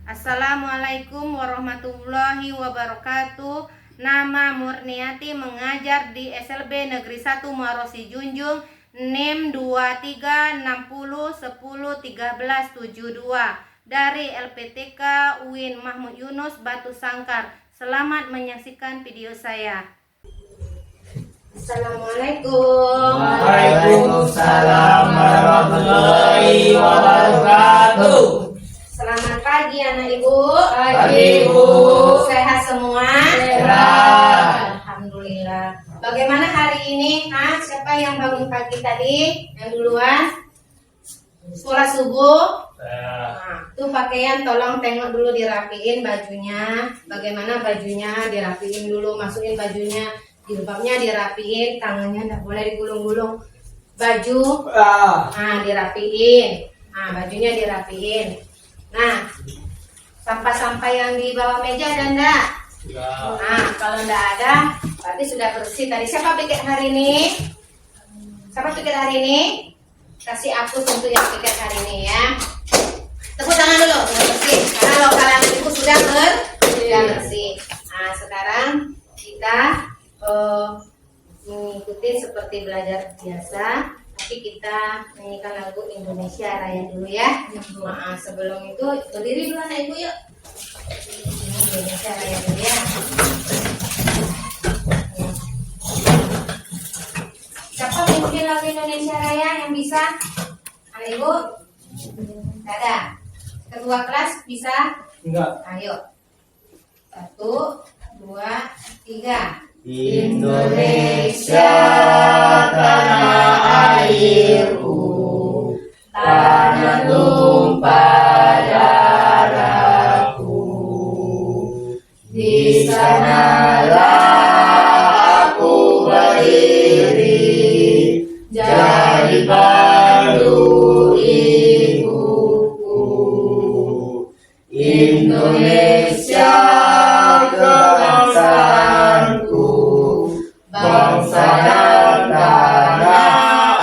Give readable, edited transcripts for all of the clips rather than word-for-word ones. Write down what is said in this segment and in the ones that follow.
Assalamualaikum warahmatullahi wabarakatuh. Nama Murniati, mengajar di SLB Negeri 1 Muaro Sijunjung, NIM 2360101372 dari LPTK UIN Mahmud Yunus Batu Sangkar. Selamat menyaksikan video saya. Assalamualaikum. Waalaikumsalam warahmatullahi wabarakatuh. Selamat pagi anak ibu. Pagi, Bu. Sehat semua? Sehat. Alhamdulillah. Bagaimana hari ini? Siapa yang bangun pagi tadi? Yang duluan? Sholat subuh? Tuh pakaian tolong tengok dulu, dirapiin bajunya. Bagaimana bajunya? Dirapiin dulu, masukin bajunya. Jilbabnya dirapiin, tangannya tidak boleh digulung-gulung. Baju, dirapiin. Bajunya dirapiin. Nah, sampah-sampah yang di bawah meja ada enggak? Kalau enggak ada, berarti sudah bersih. Tadi siapa pikir hari ini? Siapa pikir hari ini? Kasih aku untuk yang pikir hari ini ya. Tepuk tangan dulu, sudah bersih. Karena lokal anak ibu sudah bersih. Nah, sekarang kita mengikuti seperti belajar biasa. Tapi kita nyanyikan lagu Indonesia Raya dulu ya. Sebelum itu berdiri dulu anak ibu yuk. Indonesia Raya dulu ya. Siapa mengikuti lagu Indonesia Raya yang bisa? Anak ibu? Tidak ada. Ketua kelas bisa? Enggak. Ayo. 1, 2, 3. Indonesia tanah airku, tanah tumpah darahku. Di sanalah aku berdiri, jadi pandu ibuku. Indonesia kebangsaanku, bangsa dan tanah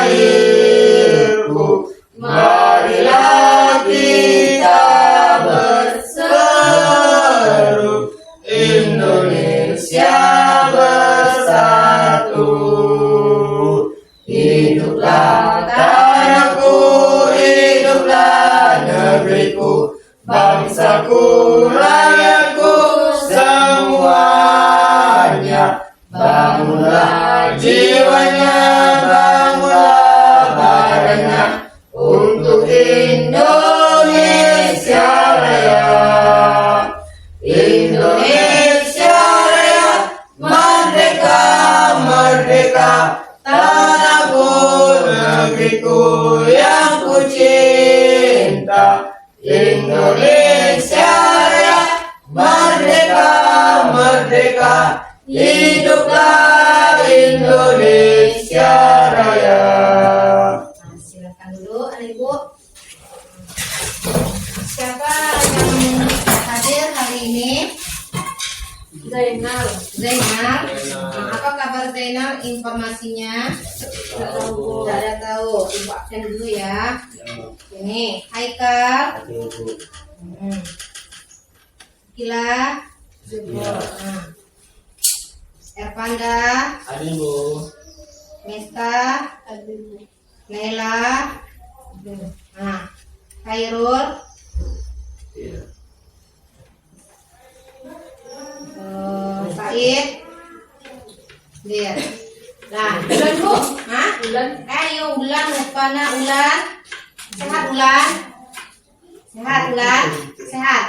airku. Marilah kita berseru, Indonesia bersatu. Hiduplah tanahku, hiduplah negeriku, bangsaku, rakyatku semuanya. Bangunlah jiwanya, bangunlah badannya untuk Indonesia Raya. Indonesia Raya, merdeka, merdeka, tanahku, negeriku yang ku cinta. Indonesia Raya, merdeka, merdeka, hiduplah Indonesia Raya. Silakan dulu anak ibu. Siapa yang hadir hari ini? Zainal. Apa kabar Zainal? Informasinya? Tidak tahu. Ibu absen dulu ya. Ini Haikal. Kila. Erpanda. Mesta. Naila. Khairul. Said. Dia. Nah, Ulan bu, Ulan. Ayo Ulan, Rupana Ulan. Sehat Ulan. Sehat Ulan. Sehat.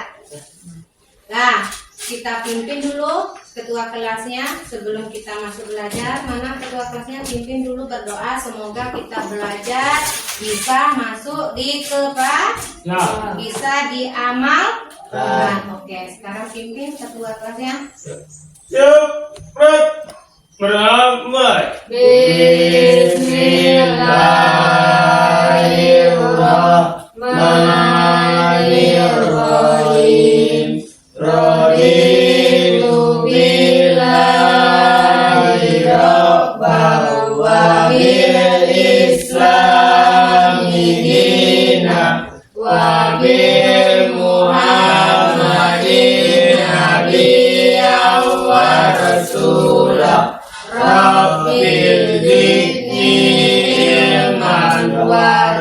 Nah, kita pimpin dulu ketua kelasnya sebelum kita masuk belajar. Mana ketua kelasnya? Pimpin dulu, berdoa semoga kita belajar bisa masuk di kepala, bisa diamalkan. Oke, sekarang pimpin ketua kelasnya. Bismillahirrahmanirrahim. Raditu billahi rabban wa bil islami dinan wa bil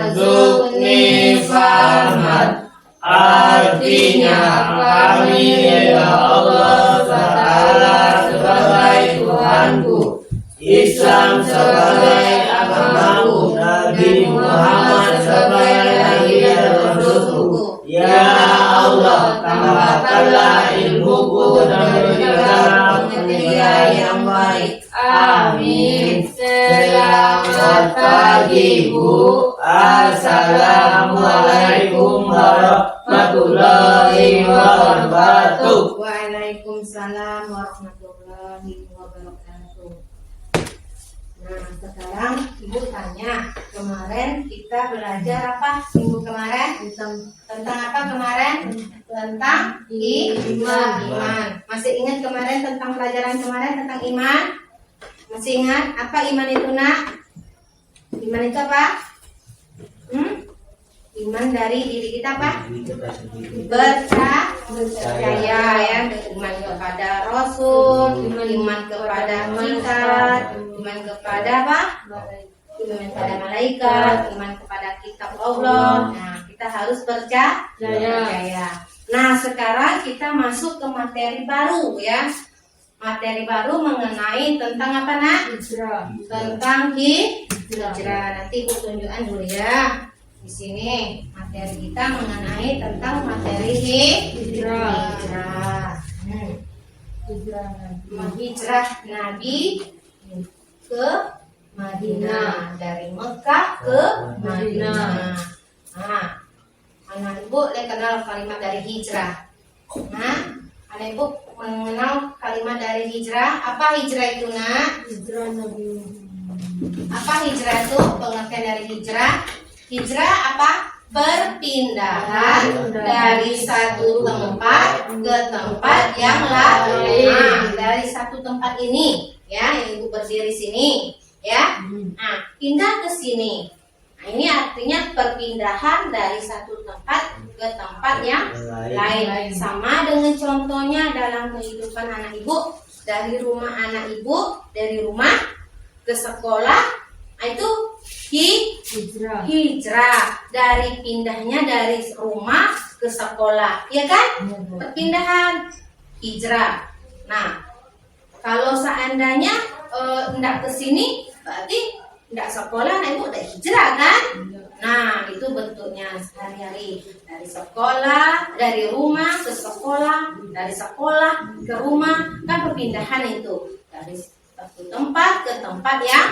warzuqni fahman. Artinya kami ya Allah Ta'ala sebagai Tuhanku, Islam sebagai agamaku, Nabi Muhammad sebagai Nabi dan Rasulku. Ya Allah, tambahkanlah ilmuku dan berikanlah pengertian yang baik. Amin. Selamat pagi Bu. Assalamualaikum warahmatullahi wabarakatuh. Waalaikumsalam warahmatullahi wabarakatuh. Nah, sekarang Ibu tanya, kemarin kita belajar apa minggu kemarin? Tentang apa kemarin? Tentang iman. Masih ingat kemarin tentang pelajaran kemarin tentang iman? Masih ingat apa iman itu, Nak? Iman itu apa? Iman dari diri kita apa? Percaya ya, iman kepada Rasul, iman kepada kitab, iman kepada apa? Iman kepada malaikat, iman kepada kitab Allah. Nah, kita harus percaya. Nah, sekarang kita masuk ke materi baru ya. Materi baru mengenai tentang apa, Nak? Hijrah. Tentang hijrah. Nanti Ibu tunjukkan dulu ya. Di sini materi kita mengenai tentang materi hijrah. Hijrah Nabi ke Madinah, dari Mekah ke Madinah. Nah, anak Ibu kenal kalimat dari hijrah. Nah, anak Ibu mengenal kalimat dari hijrah. Apa hijrah itu, Nak? Hijrah Nabi. Apa hijrah itu? Pengertian dari hijrah. Hijrah apa? Perpindahan dari satu tempat ke tempat yang lain. Nah, dari satu tempat ini, ya, yang Ibu berdiri sini, ya. Nah, pindah ke sini. Nah, ini artinya perpindahan dari satu tempat ke tempat yang lain. Sama dengan contohnya dalam kehidupan anak Ibu, dari rumah anak Ibu, dari rumah ke sekolah, itu hijrah. Dari pindahnya dari rumah ke sekolah, ya kan? Perpindahan hijrah. Nah, kalau seandainya tidak ke sini, berarti tidak sekolah, nah Ibu udah hijrah kan? Nah, itu bentuknya sehari-hari. Dari sekolah, dari rumah ke sekolah, dari sekolah ke rumah, kan perpindahan itu dari satu tempat ke tempat yang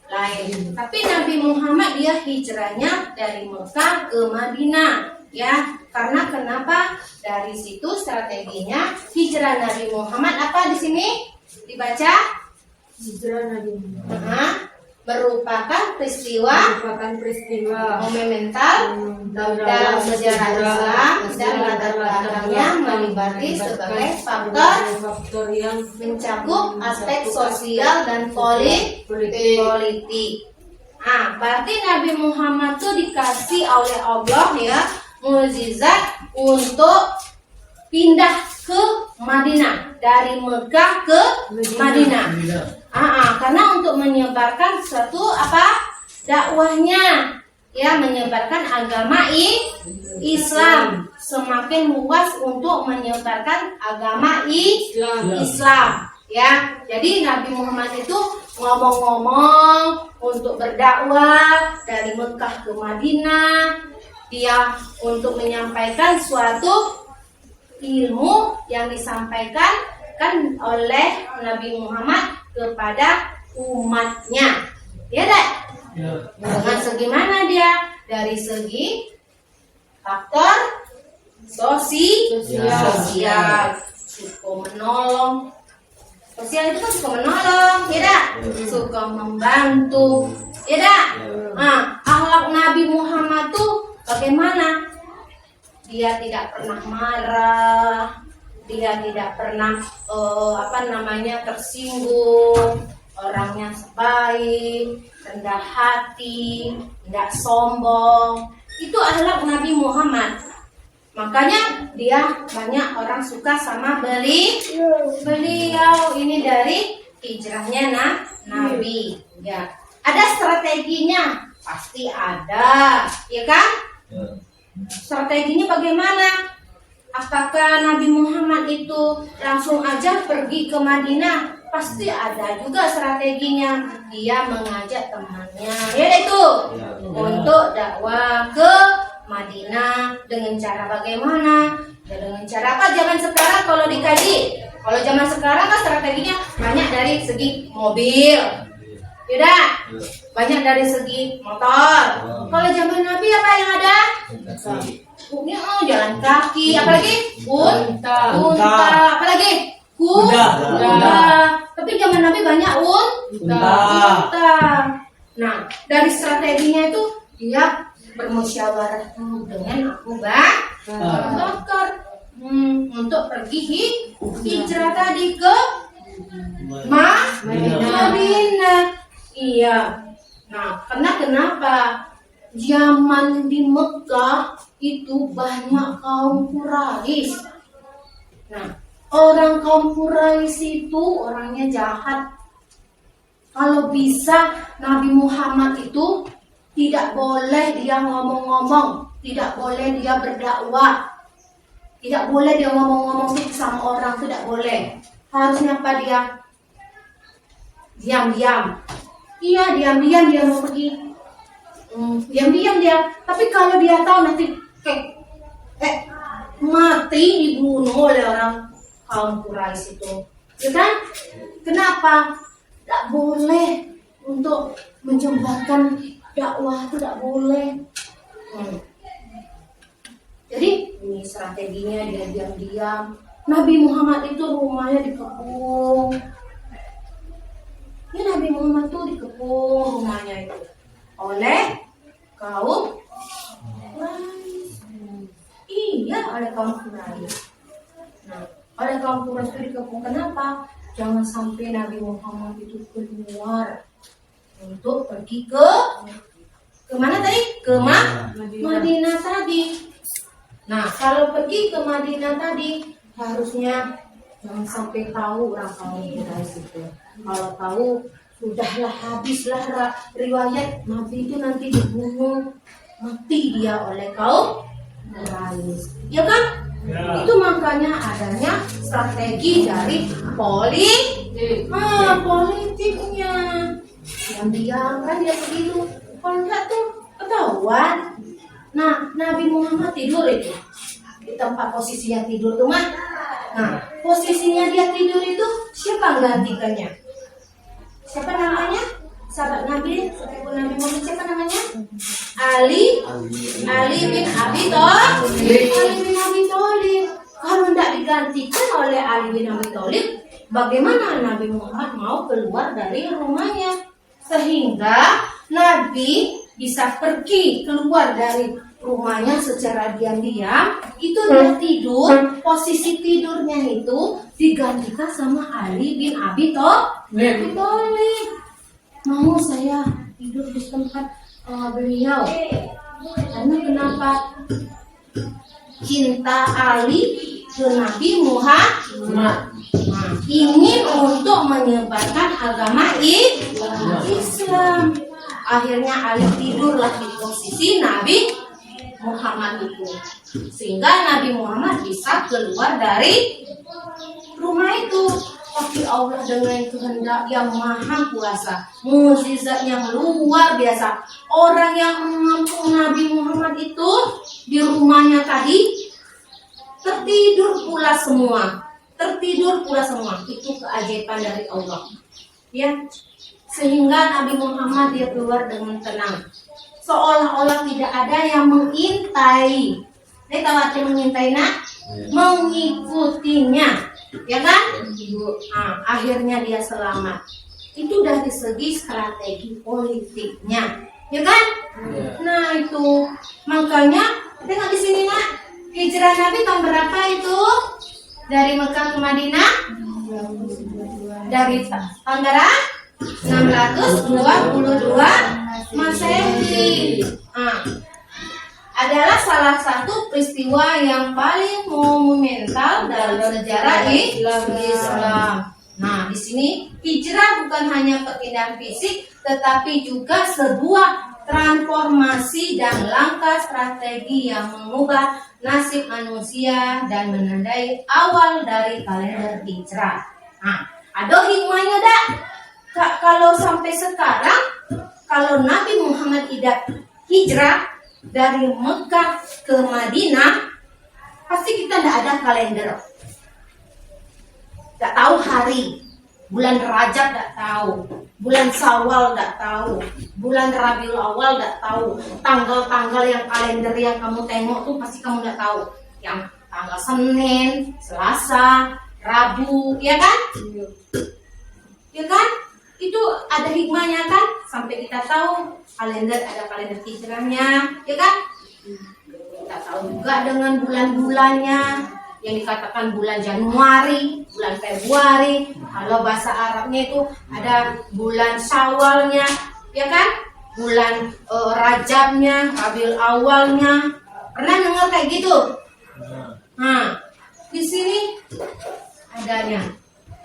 lain. Tapi Nabi Muhammad dia hijrahnya dari Mekah ke Madinah, ya. Karena kenapa? Dari situ strateginya hijrah Nabi Muhammad apa di sini? Dibaca? Hijrah Nabi Muhammad merupakan peristiwa monumental dalam sejarah Islam dan latar belakangnya melibatkan sebagai faktor yang mencakup aspek sosial dan politik. Nah, berarti Nabi Muhammad itu dikasih oleh Allah ya mukjizat untuk pindah ke Madinah, dari Mekah ke Madinah. Karena untuk menyebarkan suatu dakwahnya, ya, menyebarkan agama Islam, semakin luas untuk menyebarkan agama Islam, ya. Jadi Nabi Muhammad itu ngomong-ngomong untuk berdakwah dari Mekah ke Madinah, dia untuk menyampaikan suatu ilmu yang disampaikan kan oleh Nabi Muhammad kepada umatnya, ya tak? Dengan segi mana dia? Dari segi faktor sosial, suka menolong. Sosial itu kan suka menolong, ya tak? Suka membantu, ya tak? Akhlak Nabi Muhammad tuh bagaimana? Dia tidak pernah marah, dia tidak pernah tersinggung, orangnya baik, rendah hati, tidak sombong. Itu akhlak Nabi Muhammad. Makanya dia banyak orang suka sama beliau. Ini dari hijrahnya Nabi. Ya, ada strateginya Pasti ada, ya kan? Strateginya bagaimana? Apakah Nabi Muhammad itu langsung aja pergi ke Madinah? Pasti ada juga strateginya. Dia mengajak temannya, ya itu, untuk dakwah ke Madinah dengan cara bagaimana? Ya, dengan cara apa? Zaman sekarang kalau dikaji, kalau zaman sekarang kan strateginya banyak dari segi mobil, tidak? Banyak dari segi motor. Kalau zaman Nabi apa yang ada? Jalan kaki, apalagi unta, apalagi kuda. Tapi zaman Nabi banyak unta. Nah, dari strateginya itu dia bermusyawarah dengan Abu Bakar untuk pergi hijrah tadi ke Madinah. Iya. Nah, kenapa? Zaman di Mekah itu banyak kaum Quraisy. Nah, orang kaum Quraisy itu orangnya jahat. Kalau bisa Nabi Muhammad itu tidak boleh dia ngomong-ngomong, tidak boleh dia berdakwah, tidak boleh dia ngomong-ngomong sama orang, tidak boleh. Harusnya apa dia? Diam-diam. Iya, diam-diam dia mau pergi. Diam-diam dia. Tapi kalau dia tahu nanti mati dibunuh oleh orang kaum Quraisy itu, ya kan? Kenapa? Tidak boleh untuk menjembatkan dakwah, itu tidak boleh. Jadi ini strateginya dia diam-diam. Nabi Muhammad itu rumahnya dikepung. Ya, Nabi Muhammad itu dikepung rumahnya itu oleh kaum Quraisy. Iya, oleh kaum Quraisy. Nah, oleh kaum Quraisy itu dikepung. Kenapa? Jangan sampai Nabi Muhammad itu keluar untuk pergi ke mana tadi? Ke Madinah tadi. Nah, kalau pergi ke Madinah tadi harusnya jangan sampai tahu orang kaum Quraisy itu. Kalau tahu sudahlah, habislah riwayat Nabi itu nanti dibunuh, mati dia oleh kaum Quraisy. Ya kan? Ya. Itu makanya adanya strategi dari politiknya. Diam-diam kan dia begitu. Kalau enggak tuh ketahuan. Nah, Nabi Muhammad tidur itu di tempat posisinya tidur tuh mah. Nah, posisinya dia tidur itu siapa menggantikannya? Siapa namanya? Sahabat Nabi, sepupu Nabi Muhammad, siapa namanya? Ali bin Abi Thalib. Kalau tidak digantikan oleh Ali bin Abi Thalib, bagaimana Nabi Muhammad mau keluar dari rumahnya? Sehingga Nabi bisa pergi keluar dari rumahnya secara diam-diam. Itu dia tidur, posisi tidurnya itu digantikan sama Ali bin Abi Thalib. Mau saya tidur di tempat beliau. Karena kenapa? Cinta Ali ke Nabi Muhammad. Ingin untuk menyebarkan agama Islam. Akhirnya Ali tidurlah di posisi Nabi Muhammad itu. Sehingga Nabi Muhammad bisa keluar dari rumah itu. Tapi Allah dengan kehendak yang maha kuasa, mukjizat yang luar biasa. Orang yang menampung Nabi Muhammad itu di rumahnya tadi tertidur pula semua. Itu keajaiban dari Allah. Ya, sehingga Nabi Muhammad dia keluar dengan tenang. Seolah-olah tidak ada yang mengintai. Ini tahu arti mengintai nak? Mengikutinya. Ya kan? Nah, akhirnya dia selamat. Itu dari segi strategi politiknya, ya kan? Nah itu makanya tengok di sini nak, hijrah Nabi tahun berapa itu? Dari Mekah ke Madinah? Dari tahun berapa? 622 Masehi. Adalah salah satu peristiwa yang paling monumental dalam sejarah Islam. Nah, di sini hijrah bukan hanya perpindahan fisik, tetapi juga sebuah transformasi dan langkah strategi yang mengubah nasib manusia dan menandai awal dari kalender Hijrah. Nah, ada hikmahnya dak? Kalau sampai sekarang, kalau Nabi Muhammad hijrah dari Mekah ke Madinah, pasti kita tidak ada kalender. Tidak tahu hari, bulan Rajab tidak tahu, bulan Syawal tidak tahu, bulan Rabiul Awal tidak tahu, tanggal-tanggal yang kalender yang kamu tengok tuh pasti kamu tidak tahu. Yang tanggal Senin, Selasa, Rabu, ya kan? Ya kan? Itu ada hikmahnya kan? Sampai kita tahu ada kalender hijrahnya, ya kan? Kita tahu juga dengan bulan-bulannya. Yang dikatakan bulan Januari, bulan Februari, kalau bahasa Arabnya itu ada bulan Syawalnya, ya kan? Bulan Rajabnya, Rabiul Awalnya. Pernah dengar kayak gitu? Nah, di sini adanya.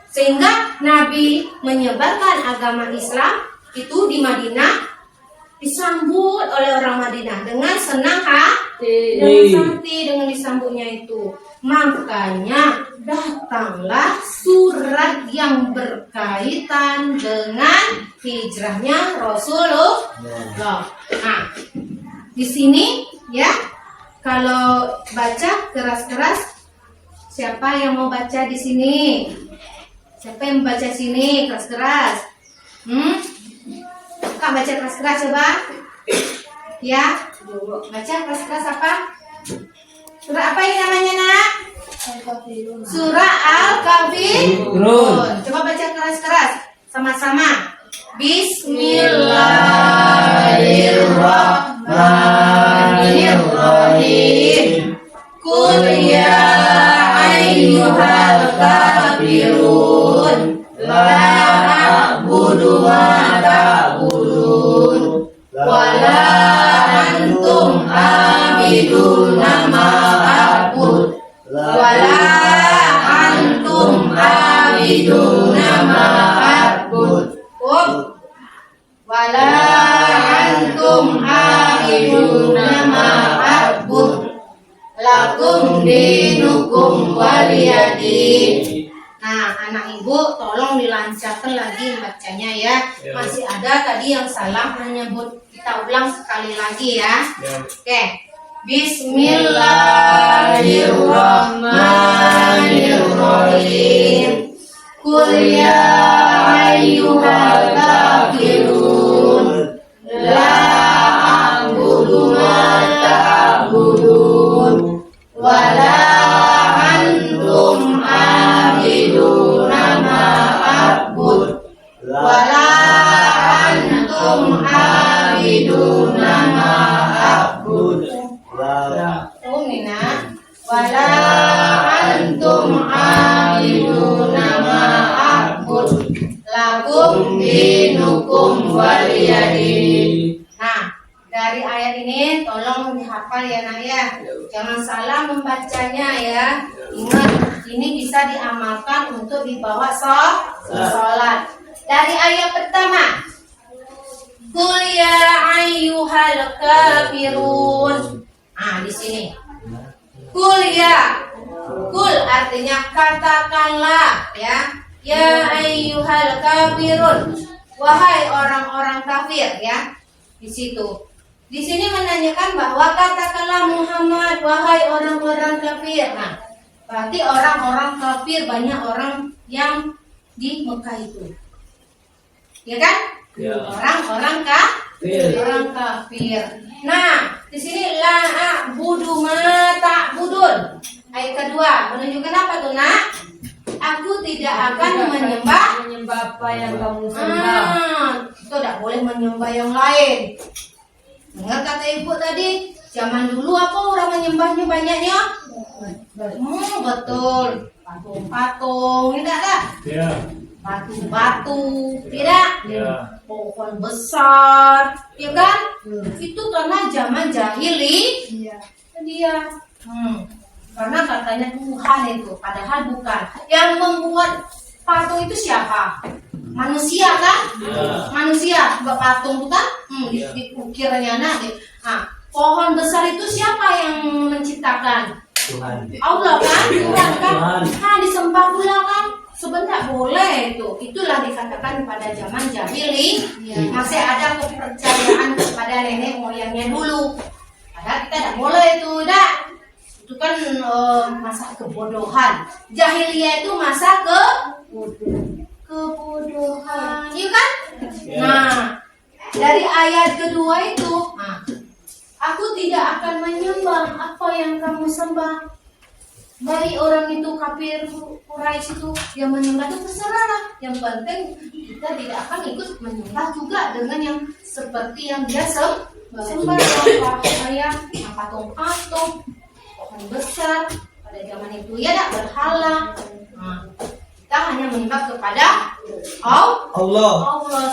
Sehingga Nabi menyebarkan agama Islam itu di Madinah disambut oleh orang Madinah dengan senang hati, dengan disambutnya itu. Makanya datanglah surat yang berkaitan dengan hijrahnya Rasulullah. Nah, di sini ya, kalau baca keras-keras, siapa yang mau baca di sini? Siapa yang baca sini keras-keras? Kak baca keras-keras coba. Ya, baca keras-keras apa? Surah apa ini namanya nak? Surah Al-Kafirun. Coba baca keras-keras sama-sama. Bismillahirrahmanirrahim. Qul ya ayyuhal kafirun la a'budu ma ta'budun wa la antum abiduna ma a'bud wa la antum abiduna ma a'bud wa la antum abiduna ma a'bud lakum dinukum waliyadin. Nah, anak ibu tolong dilancarkan lagi bacanya ya. Masih ada tadi yang salah menyebut. Kita ulang sekali lagi ya. Oke. Bismillahirrahmanirrahim. Qul ya ayyuhal kafirun la a'budu ma ta'budun wa la antum abiduna ma a'bud wa la antum abiduna ma a'bud wala antum abiduna ma a'bud lakum dinukum waliyadin. Nah, dari ayat ini tolong dihafal ya nak ya. Jangan salah membacanya ya. Ingat, ini bisa diamalkan untuk dibawa sholat. Dari ayat pertama, Qul ya ayyuhal kafirun. Nah, di sini. Qul ya. Qul artinya katakanlah ya. Ya ayyuhal kafirun. Wahai orang-orang kafir ya. Di situ. Di sini menanyakan bahwa katakanlah Muhammad, wahai orang-orang kafir. Nah, berarti orang-orang kafir, banyak orang yang di Mekah itu. Ya kan? Ya. Orang-orang kafir. Nah, di sini la a'budu ma ta'budun. Ayat kedua menunjukkan apa tuh nak? Aku tidak akan menyembah apa yang kamu sembah. Itu tidak boleh menyembah yang lain. Dengar kata ibu tadi, zaman dulu apa orang menyembahnya banyaknya? Betul. Patung-patung, tidak ada? Ya. Batu-batu, tidak? Ya. Pohon besar, ya kan? Itu karena zaman jahili. Dia. Karena katanya Tuhan itu, padahal bukan. Yang membuat patung itu siapa? manusia kan? Manusia, buat patung tuh kan? Dikukirnya nak. Pohon besar itu siapa yang menciptakan? Tuhan. Allah kan? Tuhan kan? Disembah pula kan? Sebenarnya boleh itu. Itulah dikatakan pada zaman jahili masih ada kepercayaan kepada nenek moyangnya dulu. Padahal kita tidak boleh itu, dah. Itu kan masa kebodohan. Jahiliyah itu masa kebodohan, iya kan? Nah, dari ayat kedua itu, aku tidak akan menyembah apa yang kamu sembah. Bagi orang itu kafir Quraisy itu yang menyembah itu terserah. Yang penting kita tidak akan ikut menyembah juga dengan yang seperti yang dia sembah, yang patung-patung, pohon besar pada zaman itu ya tak berhala. Kita hanya menyembah kepada Allah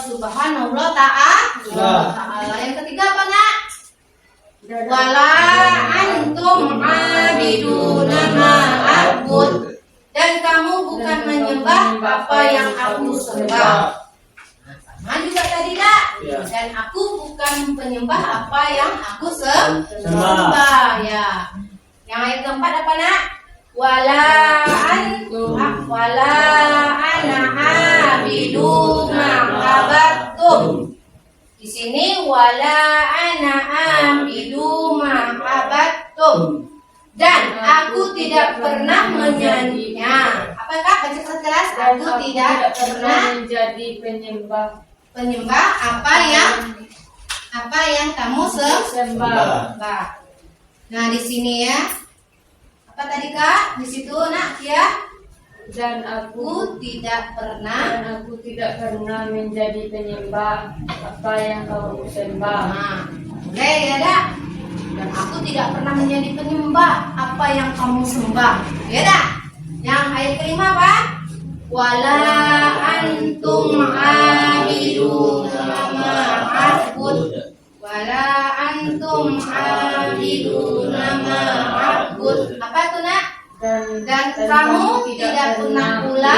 Subhanahu wa ta'ala. Yang ketiga apa nak? Wala antum abiduna ma'abud, dan kamu bukan menyembah apa yang aku sembah. Sama juga tadi tak? Dan aku bukan penyembah apa yang aku sembah. Ya. Yang ayat keempat apa nak? Wala ana abidu ma'abattum. Di sini wala ana abidu ma'abattum, dan aku tidak pernah menyanyinya. Apakah baca kelas? Aku tidak pernah menjadi penyembah apa yang kamu sembah. Nah di sini ya, apa tadi kak? Di situ nak ya. Dan aku tidak pernah menjadi penyembah apa yang kamu sembah. Boleh ya dak? Dan aku tidak pernah menjadi penyembah apa yang kamu sembah. Ya dak? Yang ayat kelima apa? Wala antum abiduna ma'abud. Wala antum abiduna ma'abud. Apa itu nak? Dan kamu tidak pernah pula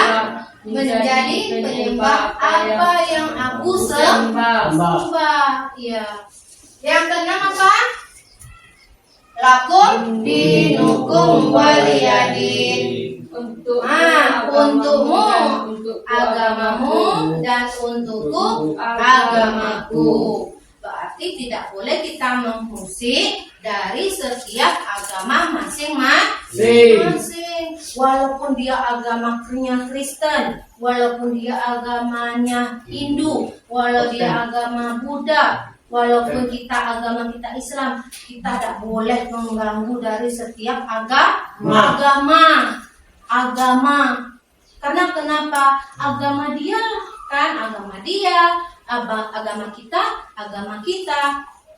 menjadi penyembah apa yang aku sembah. Ya. Yang keenam apa? Lakum dinukum waliyadin. Untukmu agamamu dan untukku agamaku. Berarti tidak boleh kita mengusik dari setiap agama masing-masing. Walaupun dia agamanya Kristen, walaupun dia agamanya Hindu, walaupun dia agama Buddha, walaupun kita agama kita Islam, kita tidak boleh mengganggu dari setiap agama. Karena kenapa? Agama dia kan agama dia, agama kita.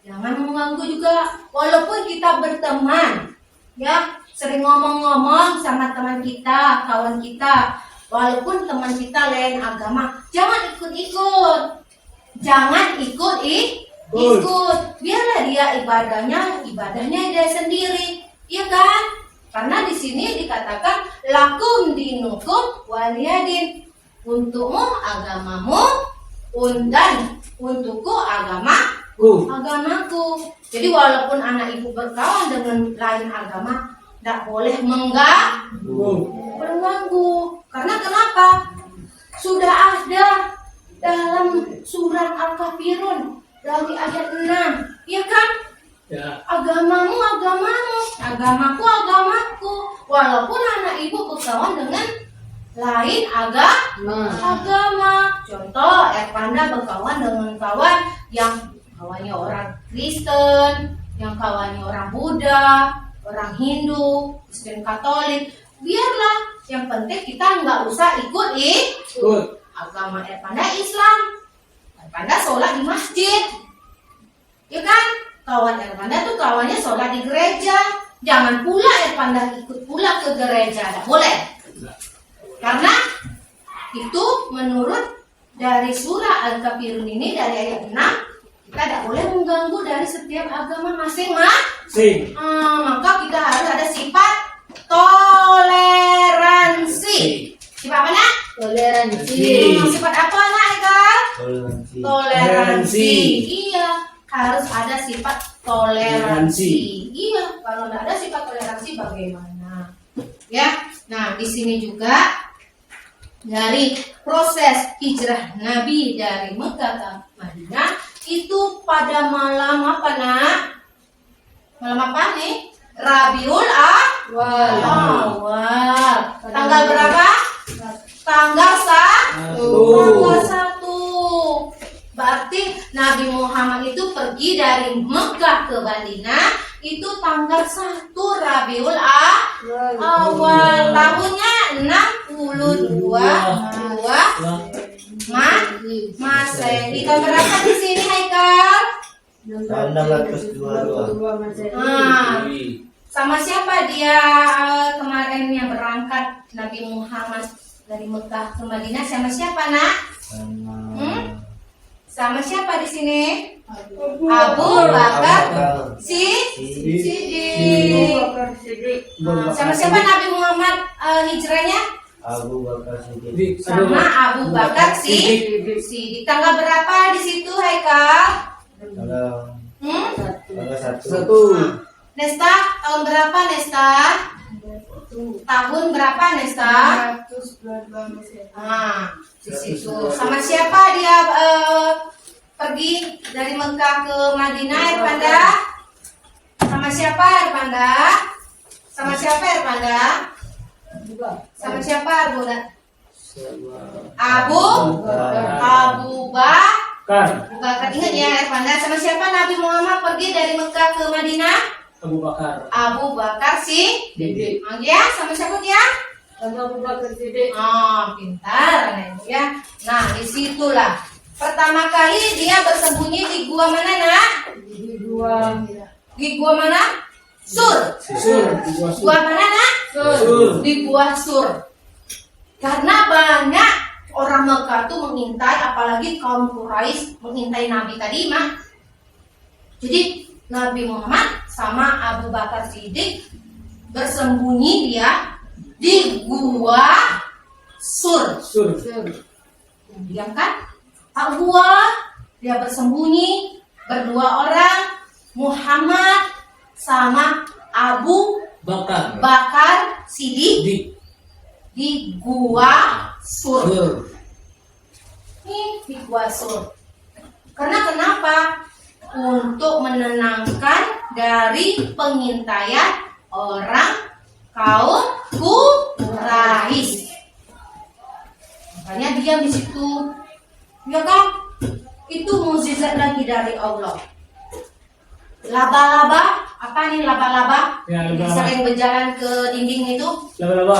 Jangan mengganggu juga. Walaupun kita berteman, ya sering ngomong-ngomong sama teman kita, kawan kita, walaupun teman kita lain agama, jangan ikut-ikut. Biarlah dia ibadahnya dia sendiri, ya kan? Karena di sini dikatakan lakum dinukum waliyadin. Untukmu agamamu, dan untukku agamaku. Jadi walaupun anak ibu berkawan dengan lain agama, tidak boleh mengganggu. Karena kenapa? Sudah ada dalam surat Al-Kafirun dari ayat 6, ya kan? Ya. Agamamu, agamaku. Walaupun anak ibu berkawan dengan lain agama. Contoh, Erpanda berkawan dengan kawan yang kawannya orang Kristen, yang kawannya orang Buddha, orang Hindu, Kristen Katolik. Biarlah, yang penting kita nggak usah ikut agama Erpanda Islam. Erpanda sholat di masjid, ya kan? Kawan Erpanda tuh kawannya sholat di gereja. Jangan pula Erpanda ikut pula ke gereja, tidak boleh. Karena itu menurut dari surah Al-Kafirun ini dari ayat 6, kita tidak boleh mengganggu dari setiap agama masing-masing. Maka kita harus ada sifat toleransi. Sifat apa nak? Toleransi. Sifat apa nak? Iya, harus ada sifat toleransi. Iya, kalau nggak ada sifat toleransi bagaimana? Ya, nah di sini juga dari proses hijrah Nabi dari Mekah ke Madinah itu pada malam apa nak? Malam apa nih? Rabiul Awal. Tanggal berapa? Tanggal 1. Berarti Nabi Muhammad itu pergi dari Mekah ke Madinah itu tanggal 1 Rabiul Awal. Tahunnya 62 Masehi. Tahun berapa di sini Haikal? Tahun 622. Sama siapa dia kemarin yang berangkat Nabi Muhammad dari Mekah ke Madinah? Sama siapa nak? Sama siapa di sini? Abu Bakar Siddiq. Sama siapa Nabi Muhammad hijrahnya? Abu Bakar Siddiq. Sama Abu Bakar Siddiq. Tanggal berapa di situ Haikal? Tanggal 1. Nesta, tahun berapa Nesta? Tahun berapa Nesta? 122 di situ. Sama siapa dia pergi dari Mekah ke Madinah, Irfanda? Sama siapa Irfanda? Sama siapa Irfanda? Sama siapa Bunda? Abu Bakar. Ingat ya Irfanda. Sama siapa Nabi Muhammad pergi dari Mekah ke Madinah? Abu Bakar Siddiq. Ya, sama siapa dia? Abu Bakar Siddiq. Pintar ya. Nah, disitulah pertama kali dia bersembunyi di gua mana nak? Di gua mana? Sur. Gua mana nak? Di gua Sur. Karena banyak orang Mekah tuh mengintai, apalagi kaum Quraisy mengintai Nabi tadi mah. Jadi Nabi Muhammad sama Abu Bakar Siddiq bersembunyi dia di gua Sur. Diam kan? Gua dia bersembunyi berdua orang, Muhammad sama Abu Bakar Siddiq di gua Sur. Di gua Sur. Karena kenapa? Untuk menenangkan dari pengintaian orang kaum Quraisy. Makanya diam di situ. Ya kan? Itu mukjizat lagi dari Allah. Laba-laba, apa nih laba-laba? Yang sering berjalan ke dinding itu,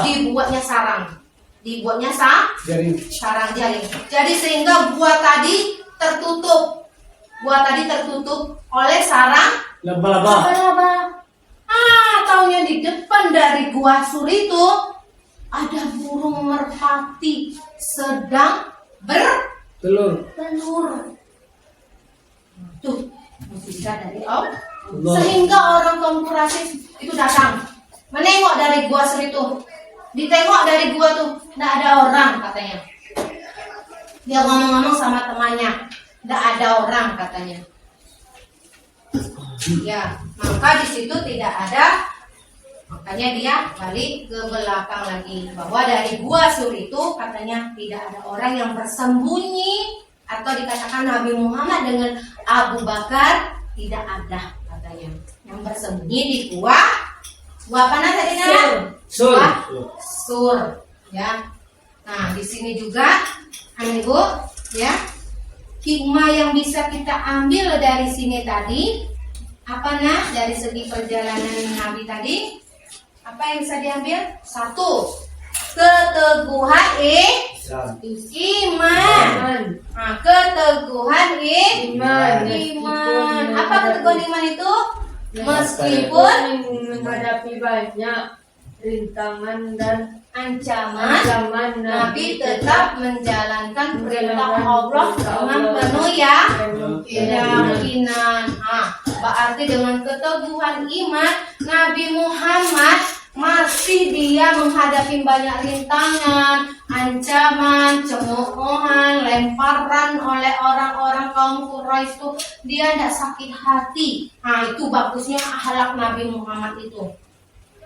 dibuatnya sarang. Dibuatnya sarang jaring. Jadi sehingga buah tadi tertutup oleh sarang laba-laba. Taunya di depan dari gua Sur itu ada burung merpati sedang bertelur. Tuh, mukjizat dari Allah. Sehingga orang kaum Quraisy itu datang menengok dari gua Sur itu. Ditengok dari gua tuh, nggak ada orang katanya. Dia ngomong-ngomong sama temannya, nggak ada orang katanya. Ya, maka di situ tidak ada. Makanya dia balik ke belakang lagi, bahwa dari gua Sur itu katanya tidak ada orang yang bersembunyi, atau dikatakan Nabi Muhammad dengan Abu Bakar tidak ada katanya yang bersembunyi di gua apa tadi namanya? Sur. Ya. Nah, di sini juga Ibu ya, hikmah yang bisa kita ambil dari sini tadi apa dari segi perjalanan Nabi tadi, apa yang bisa diambil? 1, keteguhan iman. Nah, keteguhan iman. Apa keteguhan iman itu? Meskipun menghadapi banyak rintangan dan ancaman, Nabi tetap menjalankan perintah Allah dengan penuh keyakinan. Berarti dengan keteguhan iman Nabi Muhammad masih dia dia menghadapi banyak rintangan, ancaman, cemoohan, lemparan oleh orang-orang kaum Quraisy itu, dia tidak sakit hati. Nah, itu bagusnya akhlak Nabi Muhammad itu.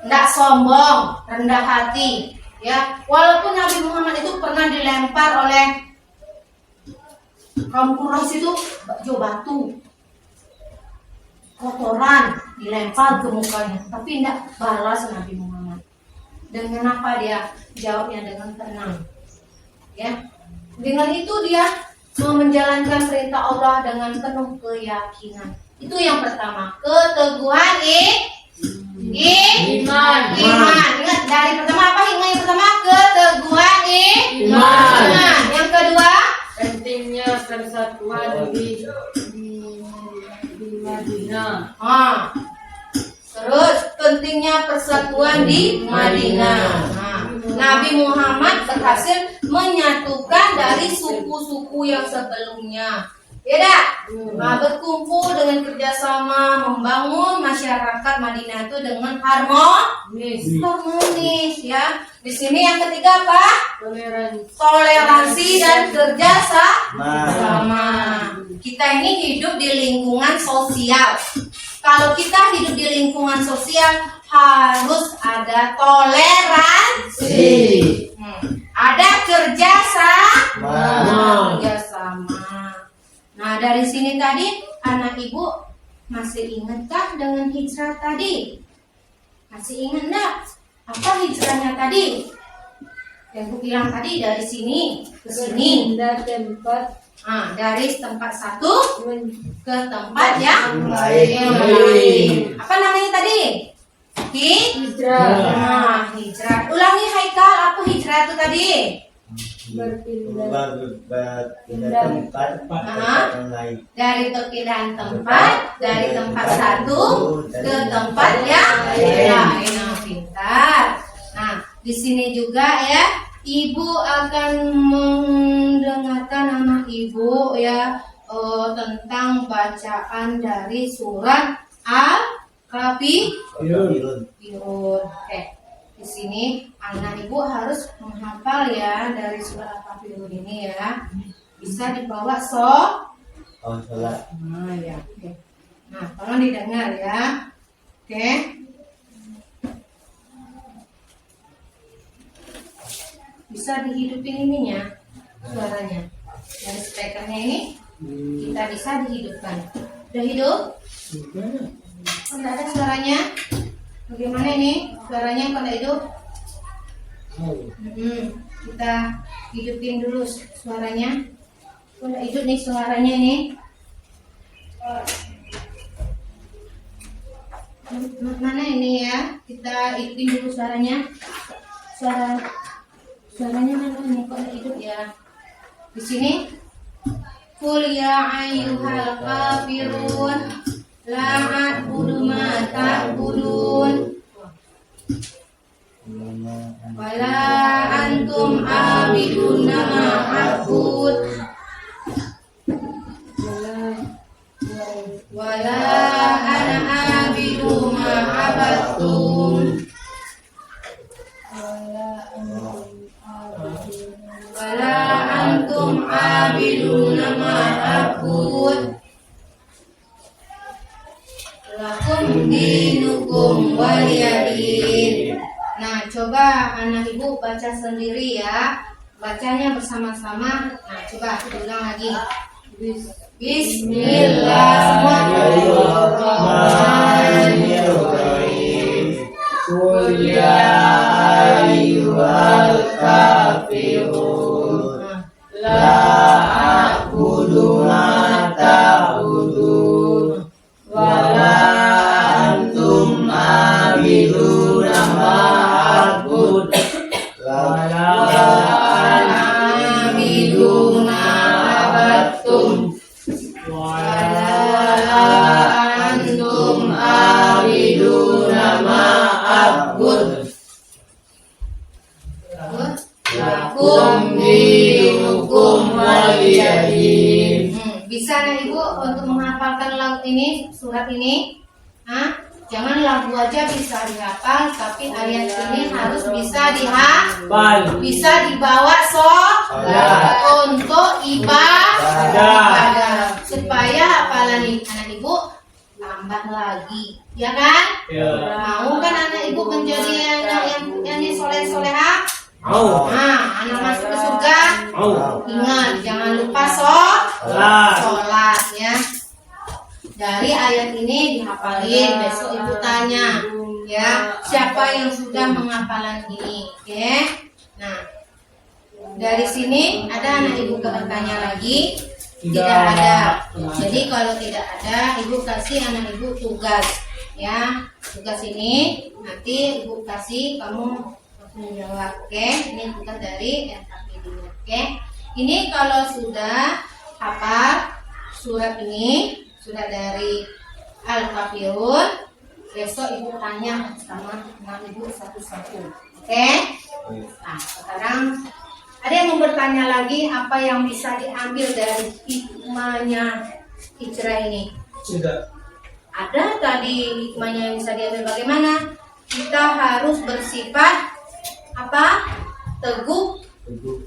Tidak sombong, rendah hati. Ya, walaupun Nabi Muhammad itu pernah dilempar oleh kaum Quraisy itu batu, kotoran dilempar ke mukanya, tapi tidak balas Nabi Muhammad. Dan kenapa dia jawabnya dengan tenang? Ya, dengan itu dia mau menjalankan perintah Allah dengan penuh keyakinan. Itu yang pertama, keteguhan iman. Ingat dari pertama apa? Yang pertama keteguhan iman. Yang kedua, pentingnya persatuan di Madinah. Terus pentingnya persatuan di Madinah. Nabi Muhammad berhasil menyatukan dari suku-suku yang sebelumnya. Ya dah? Berkumpul dengan kerjasama membangun masyarakat Madinah itu dengan harmonis ya. Di sini yang ketiga apa? Toleransi dan kerjasama. Kita ini hidup di lingkungan sosial. Kalau kita hidup di lingkungan sosial harus ada toleransi, ada kerjasama. Nah, dari sini tadi anak ibu masih ingatkah dengan hijrah tadi? Masih ingat enggak? Apa hijrahnya tadi? Yang aku bilang tadi dari sini ke sini. Dari tempat satu ke tempat yang lain. Apa namanya tadi? Hijrah. Hijrah. Ulangi Haikal, apa hijrah itu tadi? Berpindah tempat yang lain. Dari perpindahan tempat, dari tempat satu ke tempat yang lain. Pintar. Nah, di sini juga ya, ibu akan mendengarkan anak ibu ya tentang bacaan dari surat Al-Kafirun. Oke. Di sini anak ibu harus menghafal ya dari surat Al-Kafirun ini ya. Bisa dibawa sholat. Ya, oke. Nah, tolong didengar ya. Oke. Bisa dihidupin ininya, suaranya. Dari speakernya ini kita bisa dihidupkan. Udah hidup? Tidak ada suaranya. Bagaimana ini suaranya pada hidup? Kita hidupin dulu suaranya. Udah hidup nih suaranya nih. Mana ini ya? Kita hidupin dulu suaranya. Suaranya mana nih? Kok hidup ya? Di sini. Qul ya ayyuhal kafirun la a'budu ma ta'budun wala antum a'biduna ma a'bud wala ana a'bidu ma a'badtum wala antum a'biduna ma a'bud lakum dinukum waliyadin. Nah, coba anak ibu baca sendiri ya. Bacanya bersama-sama. Nah, coba ulang lagi. Bismillah. Semua. Qul ya ayyuhal kafirun la a'budu ma ta'budun wala antum a'biduna ma a'bud wala ana a'biduna a'badtum wala antum a'biduna ma a'bud lakum dinukum waliyadin. Bisa nih ibu untuk menghafalkan laut ini, surat ini? Jangan lagu aja bisa dihafal, tapi ayat ini harus bisa dihafal, bisa dibawa untuk ibadah, supaya hafalan anak ibu tambah lagi, ya kan? Mau kan anak ibu menjadi anak yang soleh-soleha? Nah, anak masuk ke surga. Ingat, jangan lupa sholat ya. Dari ayat ini dihafalin, besok ibu tanya ya, siapa yang sudah menghafalkan ini, oke? Nah, dari sini ada anak ibu bertanya lagi? Tidak ada. Jadi kalau tidak ada, ibu kasih anak ibu tugas ya. Tugas ini nanti ibu kasih kamu menjawab, oke? Ini tugas dari NKPD, oke? Ini kalau sudah hafal surat ini, sudah dari Al-Kafirun, besok ibu tanya sama anak ibu satu-satu, oke? Nah, sekarang ada yang mau bertanya lagi, apa yang bisa diambil dari hikmahnya hijrah ini? Tidak. Ada tadi hikmahnya yang bisa diambil, bagaimana? Kita harus bersifat apa? Teguh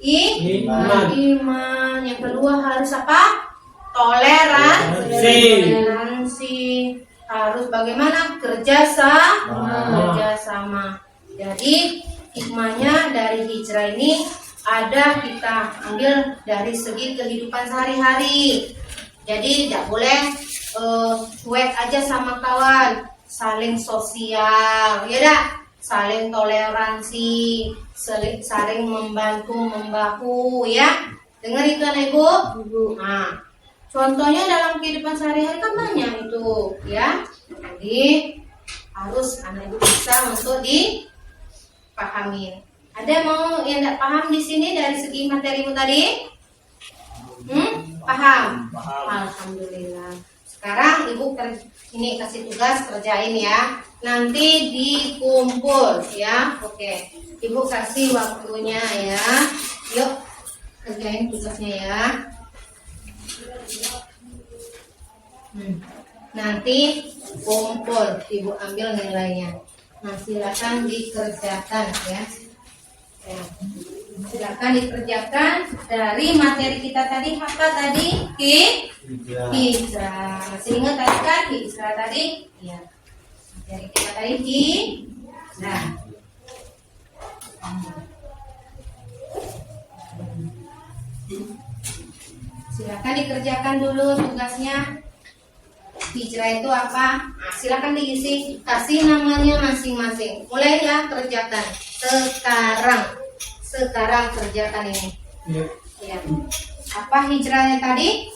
iman. Yang kedua harus apa? Toleransi. Harus bagaimana? Kerjasama. Jadi hikmahnya dari hijrah ini ada kita ambil dari segi kehidupan sehari-hari. Jadi tidak boleh cuek aja sama kawan, saling sosial, ya dah, saling toleransi, saling membantu membahu, ya. Dengar itu anak ibu? Nah, contohnya dalam kehidupan sehari-hari kan banyak itu, ya. Jadi harus anak ibu bisa untuk dipahami. Ada mau yang tidak paham di sini dari segi materi ibu tadi? Paham? Alhamdulillah. Sekarang ibu ini kasih tugas kerjain ya. Nanti dikumpul ya. Oke. Ibu kasih waktunya ya. Yuk kerjain tugasnya ya. Nanti kumpul, ibu ambil nilainya. Nah, silakan dikerjakan ya. Silakan dikerjakan dari materi kita tadi apa tadi? Hijrah. Masih ingat tadi kan hijrah tadi? Iya. Materi kita tadi hijrah. Silakan dikerjakan dulu tugasnya. Hijrah itu apa? Nah, silakan diisi, kasih namanya masing-masing. Mulai ya kerjakan. Sekarang kerjakan ini. Ya. Apa hijrahnya tadi?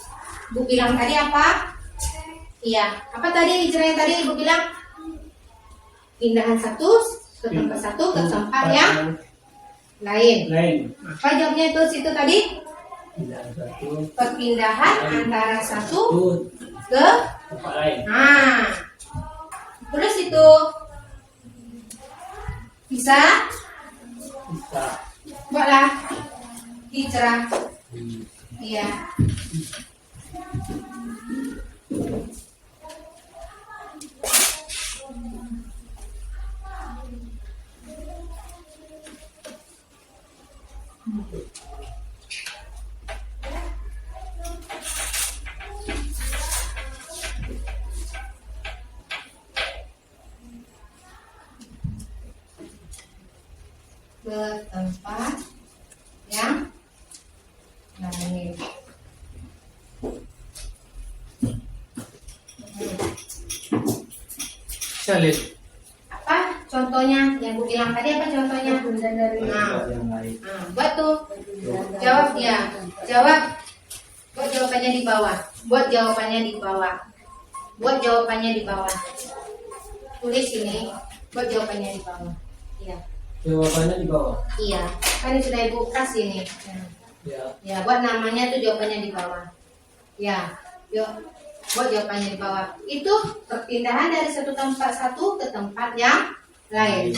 Bu bilang tadi apa? Iya. Apa tadi hijrahnya tadi Ibu bilang? Pindahan satu ke tempat yang lain. Apa jawabnya itu situ tadi? Perpindahan antara satu ke tempat lain. Nah, terus itu bisa? Buatlah hijrah. Iya. Ke tempat yang lain. Salib. Apa contohnya yang Bu bilang tadi? Apa contohnya? Buat tuh. Jawab ya. Jawab. Buat jawabannya di bawah. Buat jawabannya di bawah. Tulis ini. Buat jawabannya di bawah. Iya. Jawabannya di bawah. Iya. Kan ini sudah Ibu kasih ini. Ya, buat namanya tuh jawabannya di bawah. Ya. Yuk. Buat jawabannya di bawah. Itu perpindahan dari satu ke tempat yang lain.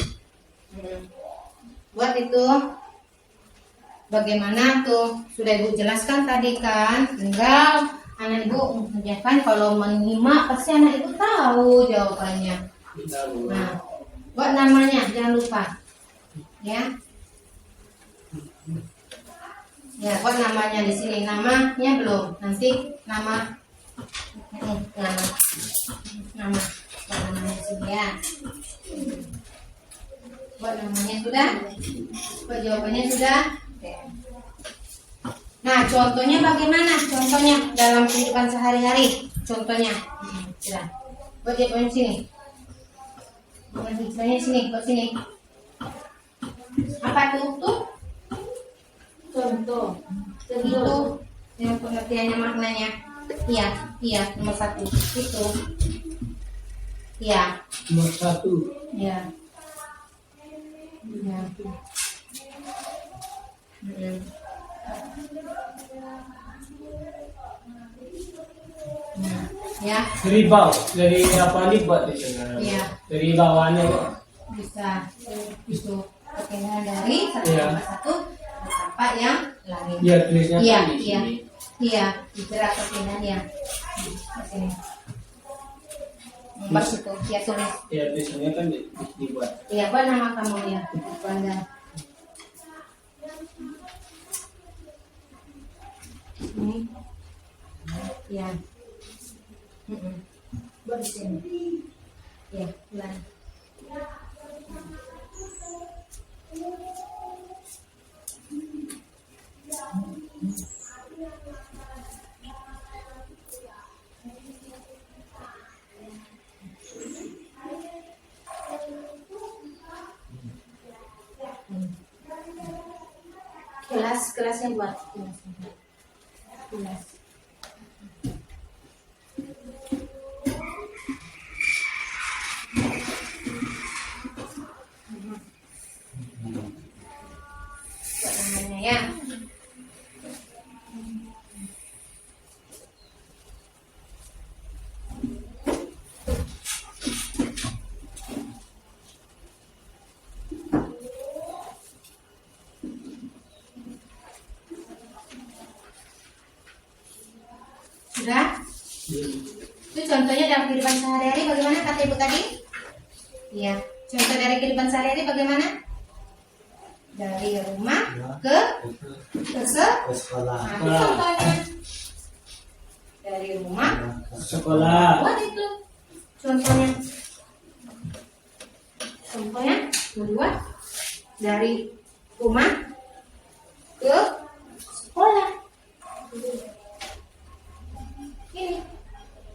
Buat itu bagaimana tuh sudah Ibu jelaskan tadi kan. Tinggal anak Ibu mengerjakan. Kalau menyimak pasti anak Ibu tahu jawabannya. Nah, buat namanya jangan lupa. Ya. Ya, buat namanya di sini. Namanya belum. Nanti nama. Nama. Buat namanya di sini ya. Buat namanya sudah. Buat jawabannya sudah. Oke. Nah, contohnya bagaimana? Contohnya dalam kehidupan sehari-hari. Contohnya. Sudah. Buat jawabannya sini. Buat jawabannya sini. Buat sini. Apa tuh? Tuh. Contoh. Itu yang pengertiannya maknanya. Iya, nomor 1 itu. Iya. Nomor 1. Iya. Iya. Ya, Ribau dari apa libat itu? Iya. Dari bawahnya kok. bisa itu perpindahan dari satu Iya. tambah satu sampai yang lain. Iya tulisnya Iya, kan di iya. sini. Iya, digerak perpindahan ya. Di sini. Nomor itu, ya tulis. Iya tulisannya kan dibuat. Iya, buat nama kamu ya. Bangga. Ini. Ya. Buat di sini. Ya, bulan. Kelasnya buat kelas. Buat namanya ya. Sudah? Itu contohnya dalam kehidupan sehari-hari bagaimana kata ibu tadi? Iya. Contoh dari kehidupan sehari-hari bagaimana? Dari rumah ke sekolah. Nah, itu contohnya. Dari rumah Sekolah. buat itu contohnya. Contohnya kedua dari rumah ke sekolah. Ini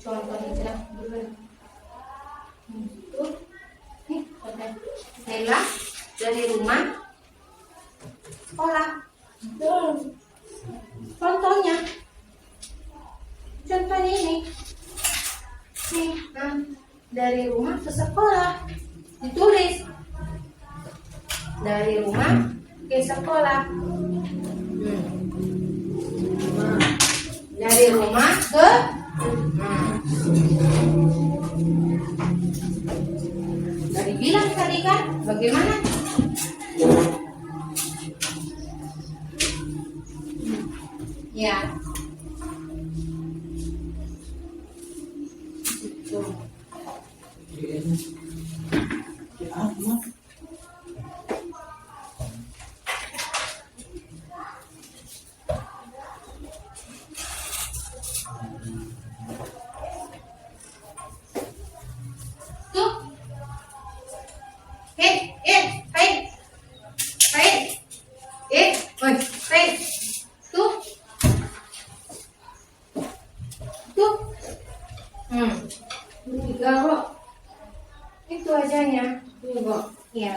contohnya sudah nih Nela dari rumah sekolah. Contohnya ini nih, dari rumah ke sekolah ditulis dari rumah ke sekolah. Dari rumah ke dari bilang tadi kan bagaimana? Ya. Tuh. Tuh. Tuh. Tiga kok. Itu ajanya. Ini kok. Iya.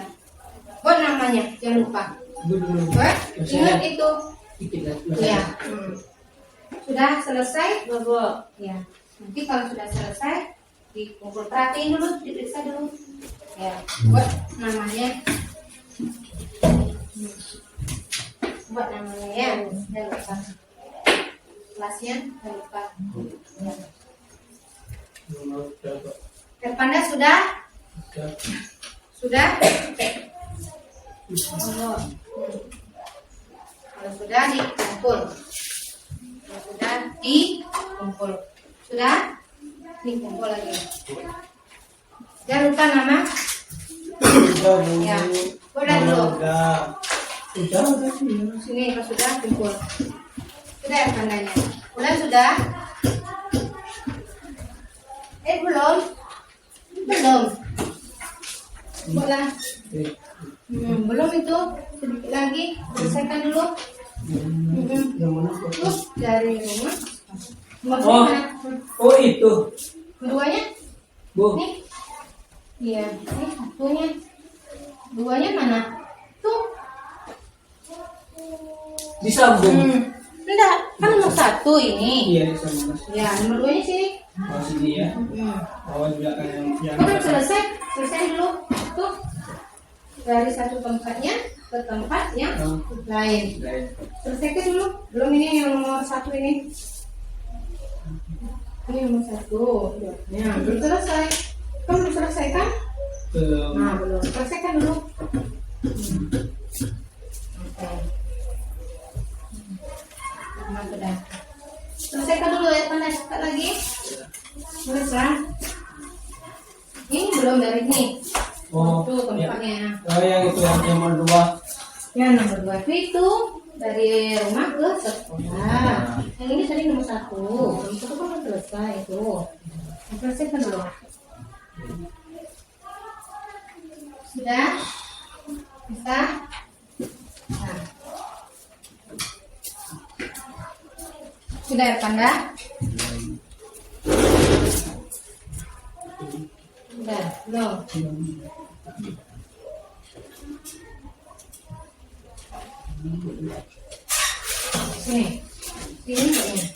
Buat namanya, jangan lupa. Buat, ingat itu. Iya. Sudah selesai? Bapak. Ya. Nanti kalau sudah selesai, dikumpul perhatiin dulu, diperiksa dulu. Ya. Buat namanya. Buat namanya ya. Jangan lupa. Kelasnya jangan lupa. Ya. Terpanda sudah? Sudah? Kalau sudah dikumpul. Kalau sudah dikumpul. Sudah? Dikumpul lagi. Jangan lupa nama. Ya, udah dulu. Udah tadi. Sini kalau sudah kumpul. Sudah ya tandanya. Udah sudah. Belum. Belum. Boleh. Belum itu. Sedikit lagi. Selesaikan dulu. Yang mana? Terus dari rumah. Oh, oh itu. Keduanya? Bu. Nih. Iya, ini satunya. Duanya mana? Tuh. Disambung. Enggak, kan nomor 1 ini. Iya, disambung. Ya, nomor 2-nya sini. Oh, sini ya. Oh, di belakang yang Udah selesai. Selesai dulu. Tuh. Dari satu tempatnya ke tempat yang lain. Selesaikan dulu. Belum ini yang nomor 1 ini. Ini nomor 1. Ya, belum selesai. Kamu belum selesai kan? Belum. Nah, belum. Selesaikan dulu. Oke. Nah, sudah. Selesaikan dulu ya, panas sekali lagi. Selesai. Ini belum dari ini. Oh, Tuh tempatnya. Oh, yang itu yang nomor 2. Yang nomor 2 itu dari rumah ke sekolah. Yang ini tadi nomor 1. Nomor 1 kan belum selesai itu. Selesaikan dulu. Sudah? Bisa? Nah. Sudah ya, Panda? Sudah, belum? Sini. Sini kayaknya.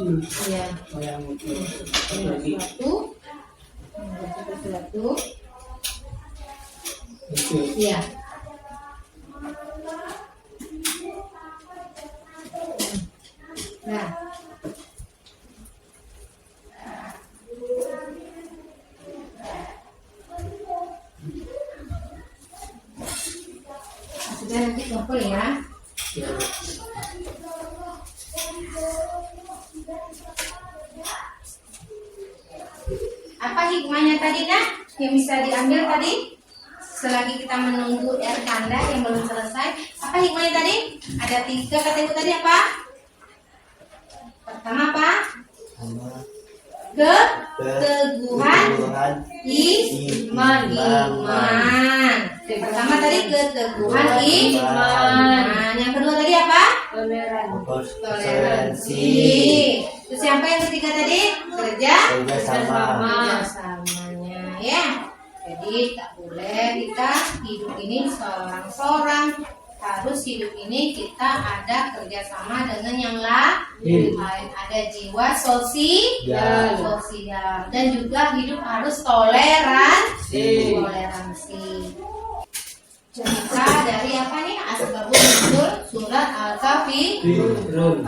Iya. Oh, yang itu. Ini satu. Satu. Itu. Iya. Nah. Sudah nanti kumpul ya. Apa hikmahnya tadi, Nak? Yang bisa diambil tadi? Selagi kita menunggu R tanda yang belum selesai. Apa hikmahnya tadi? Ada 3 kata itu tadi apa? Pertama apa? Keteguhan iman. Pertama tadi keteguhan iman. Yang kedua tadi apa? Toleransi. Terus siapa yang ketiga tadi? Kerjasamanya ya. Jadi tak boleh kita hidup ini seorang-seorang. Harus hidup ini kita ada kerjasama dengan yang lain. Ada jiwa sosial. Dan juga hidup harus toleransi. Cerita dari apa nih? Asbabun nuzul surat Al-Kafirun.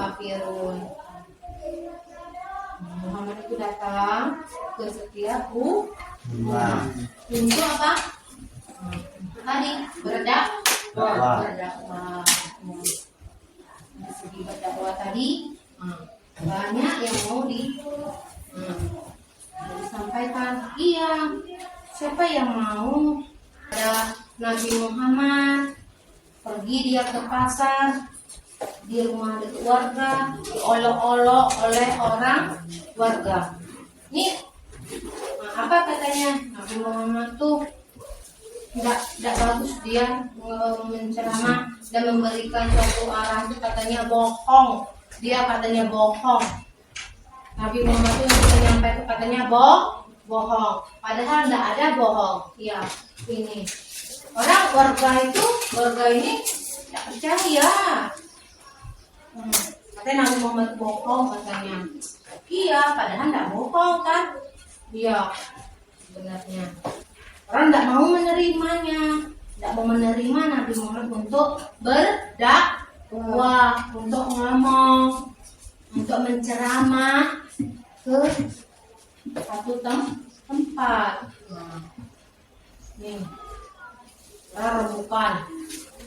Muhammad itu datang ke setiap rumah untuk apa? Tadi berdakwah. Dari segi berdakwah tadi banyak yang mau disampaikan. Iya, siapa yang mau? Ada Nabi Muhammad pergi dia ke pasar, di rumah warga diolok-olok oleh orang warga. Nih, apa katanya Nabi Muhammad tuh tidak bagus dia menceramah dan memberikan suatu arah itu katanya bohong. Dia katanya bohong. Nabi Muhammad itu menyampaikan katanya bohong. Padahal tidak ada bohong. Ya, ini warga ini tidak percaya. Katanya Nabi Muhammad bohong katanya. Iya, padahal tidak bohong kan? Iya, sebenarnya. Orang tidak mau menerimanya, tidak mau menerima Nabi Muhammad untuk berdakwah, untuk ngomong, untuk menceramah ke satu tempat. Nih, bukan.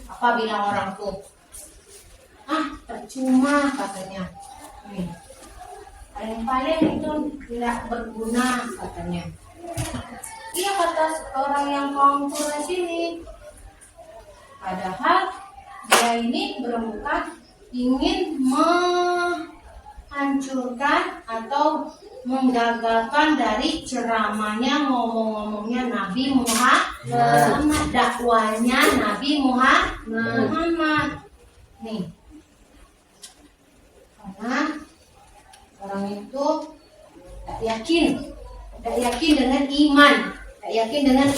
Apa bilang orang tuh? Percuma katanya. Nih, paling itu tidak berguna katanya. Iya kata orang yang kaum Quraisy ini. Padahal dia ini bermuka ingin menghancurkan atau menggagalkan dari ceramahnya, ngomong-ngomongnya Nabi Muhammad, dakwanya Nabi Muhammad. Nih, karena orang itu tak yakin dengan iman, tak yakin dengan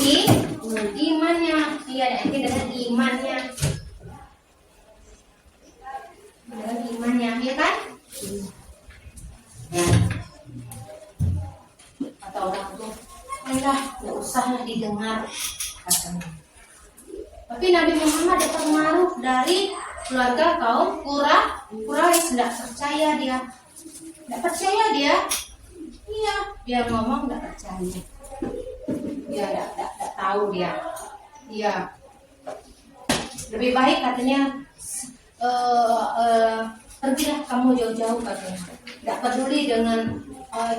imannya, dia tak yakin dengan imannya, ya kan? Kata orang tuh, enggak usahlah didengar katanya. Tapi Nabi Muhammad dapat pengaruh dari keluarga kaum Quraisy, tidak percaya dia. Iya, dia ngomong tidak percaya. Dia tidak tahu dia. Iya. Lebih baik katanya pergilah kamu jauh-jauh katanya. Tidak peduli dengan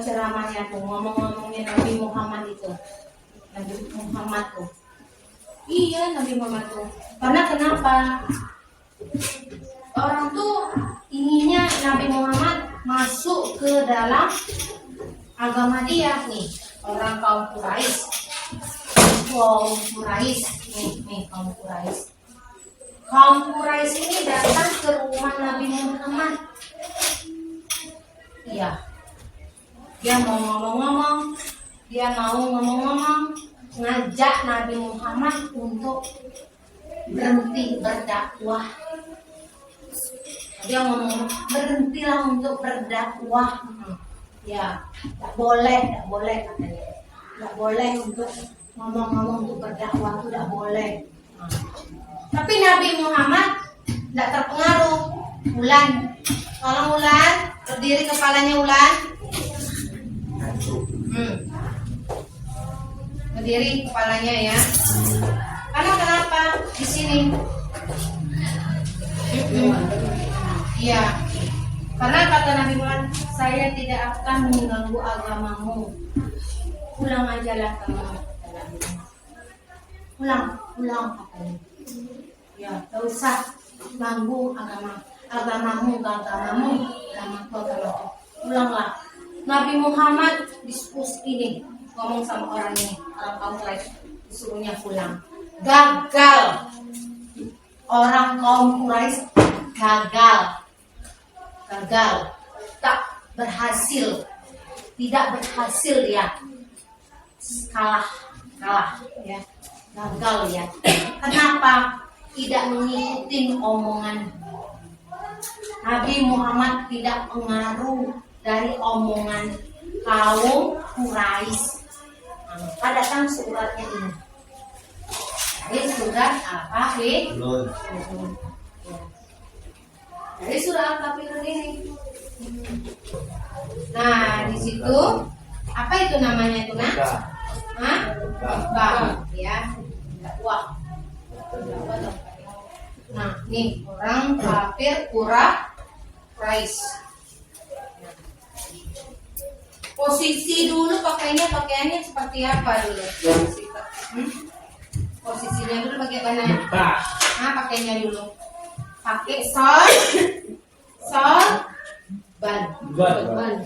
ceramahnya tuh, ngomong-ngomongnya Nabi Muhammad itu. Nabi Muhammad tuh. Iya, Nabi Muhammad tuh. Karena kenapa? Orang tuh inginnya Nabi Muhammad masuk ke dalam agama dia nih, orang kaum Quraisy. Nih kaum Quraisy. Kaum Quraisy ini datang ke rumah Nabi Muhammad. Iya. Dia mau ngomong-ngomong, ngajak Nabi Muhammad untuk berhenti berdakwah. Dia ngomong, berhentilah untuk berdakwah. Ya, tak boleh katanya. Tak boleh untuk ngomong-ngomong untuk berdakwah, itu tak boleh. Tapi Nabi Muhammad tidak terpengaruh. Ulan, tolong Ulan, berdiri kepalanya Ulan. Berdiri kepalanya ya. Karena kenapa? Di sini. Iya. Karena kata Nabi Muhammad, saya tidak akan mengganggu agamamu. Pulang ajalah kamu. Pulang katanya. Ya, tak usah ganggu agamamu. Pulanglah. Nabi Muhammad diskusi ini, ngomong sama orang ini, orang kaum Quraisy, disuruhnya pulang. Gagal. Orang kaum Quraisy gagal, tak berhasil, tidak berhasil ya, kalah ya, gagal ya. Kenapa? Tidak mengikuti omongan Nabi Muhammad, tidak pengaruh dari omongan kaum Quraisy. Maka datang suratnya ini. Ini surat apa? Dari surah Al-Kafirun ini. Nah, di situ apa itu namanya itu, Nak? Hah? Dakwah, ya. Dakwah. Nah, nih orang kafir Quraisy. Posisi dulu pakaiannya seperti apa dulu? Posisinya dulu bagaimana? Nah, pakainya dulu. Pakai sorban.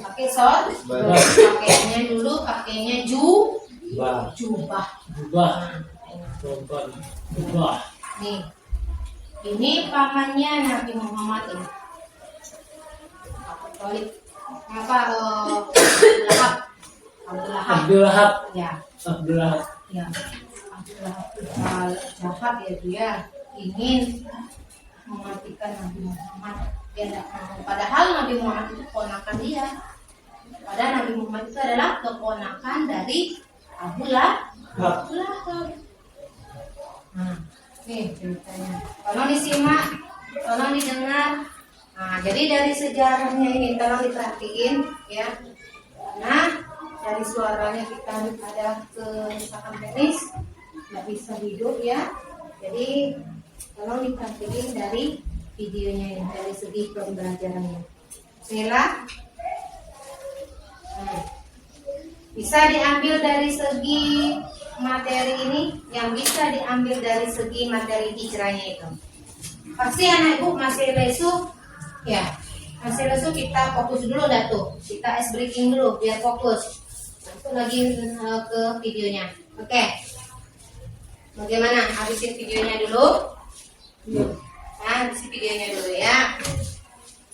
Pakai sorban. Pakainya jubah. Nih. Ini pamannya Nabi Muhammad ini. Abdul Wahab. Ya. Abdul Wahab jahat ya, dia ingin mematikan Nabi Muhammad. Dia tidak mau. Padahal Nabi Muhammad itu keponakan dia. Padahal Nabi Muhammad itu adalah keponakan dari Abu Lahab. Nah, nih ceritanya. Tolong disimak, tolong didengar. Nah, jadi dari sejarahnya ini tolong diperhatiin ya. Nah, dari suaranya kita ada kerusakan teknis, nggak bisa hidup ya. Jadi tolong diperhatiin dari videonya ini, dari segi pembelajarannya. Bismillah. Bisa diambil dari segi materi ini, yang bisa diambil dari segi materi hijrahnya itu. Pasti anak ibu masih lesu, ya. Masih lesu, kita fokus dulu dah tuh. Kita ice breaking dulu biar fokus. Langsung lagi ke videonya. Oke. Bagaimana? Habisin videonya dulu. Nah, habisin videonya dulu ya.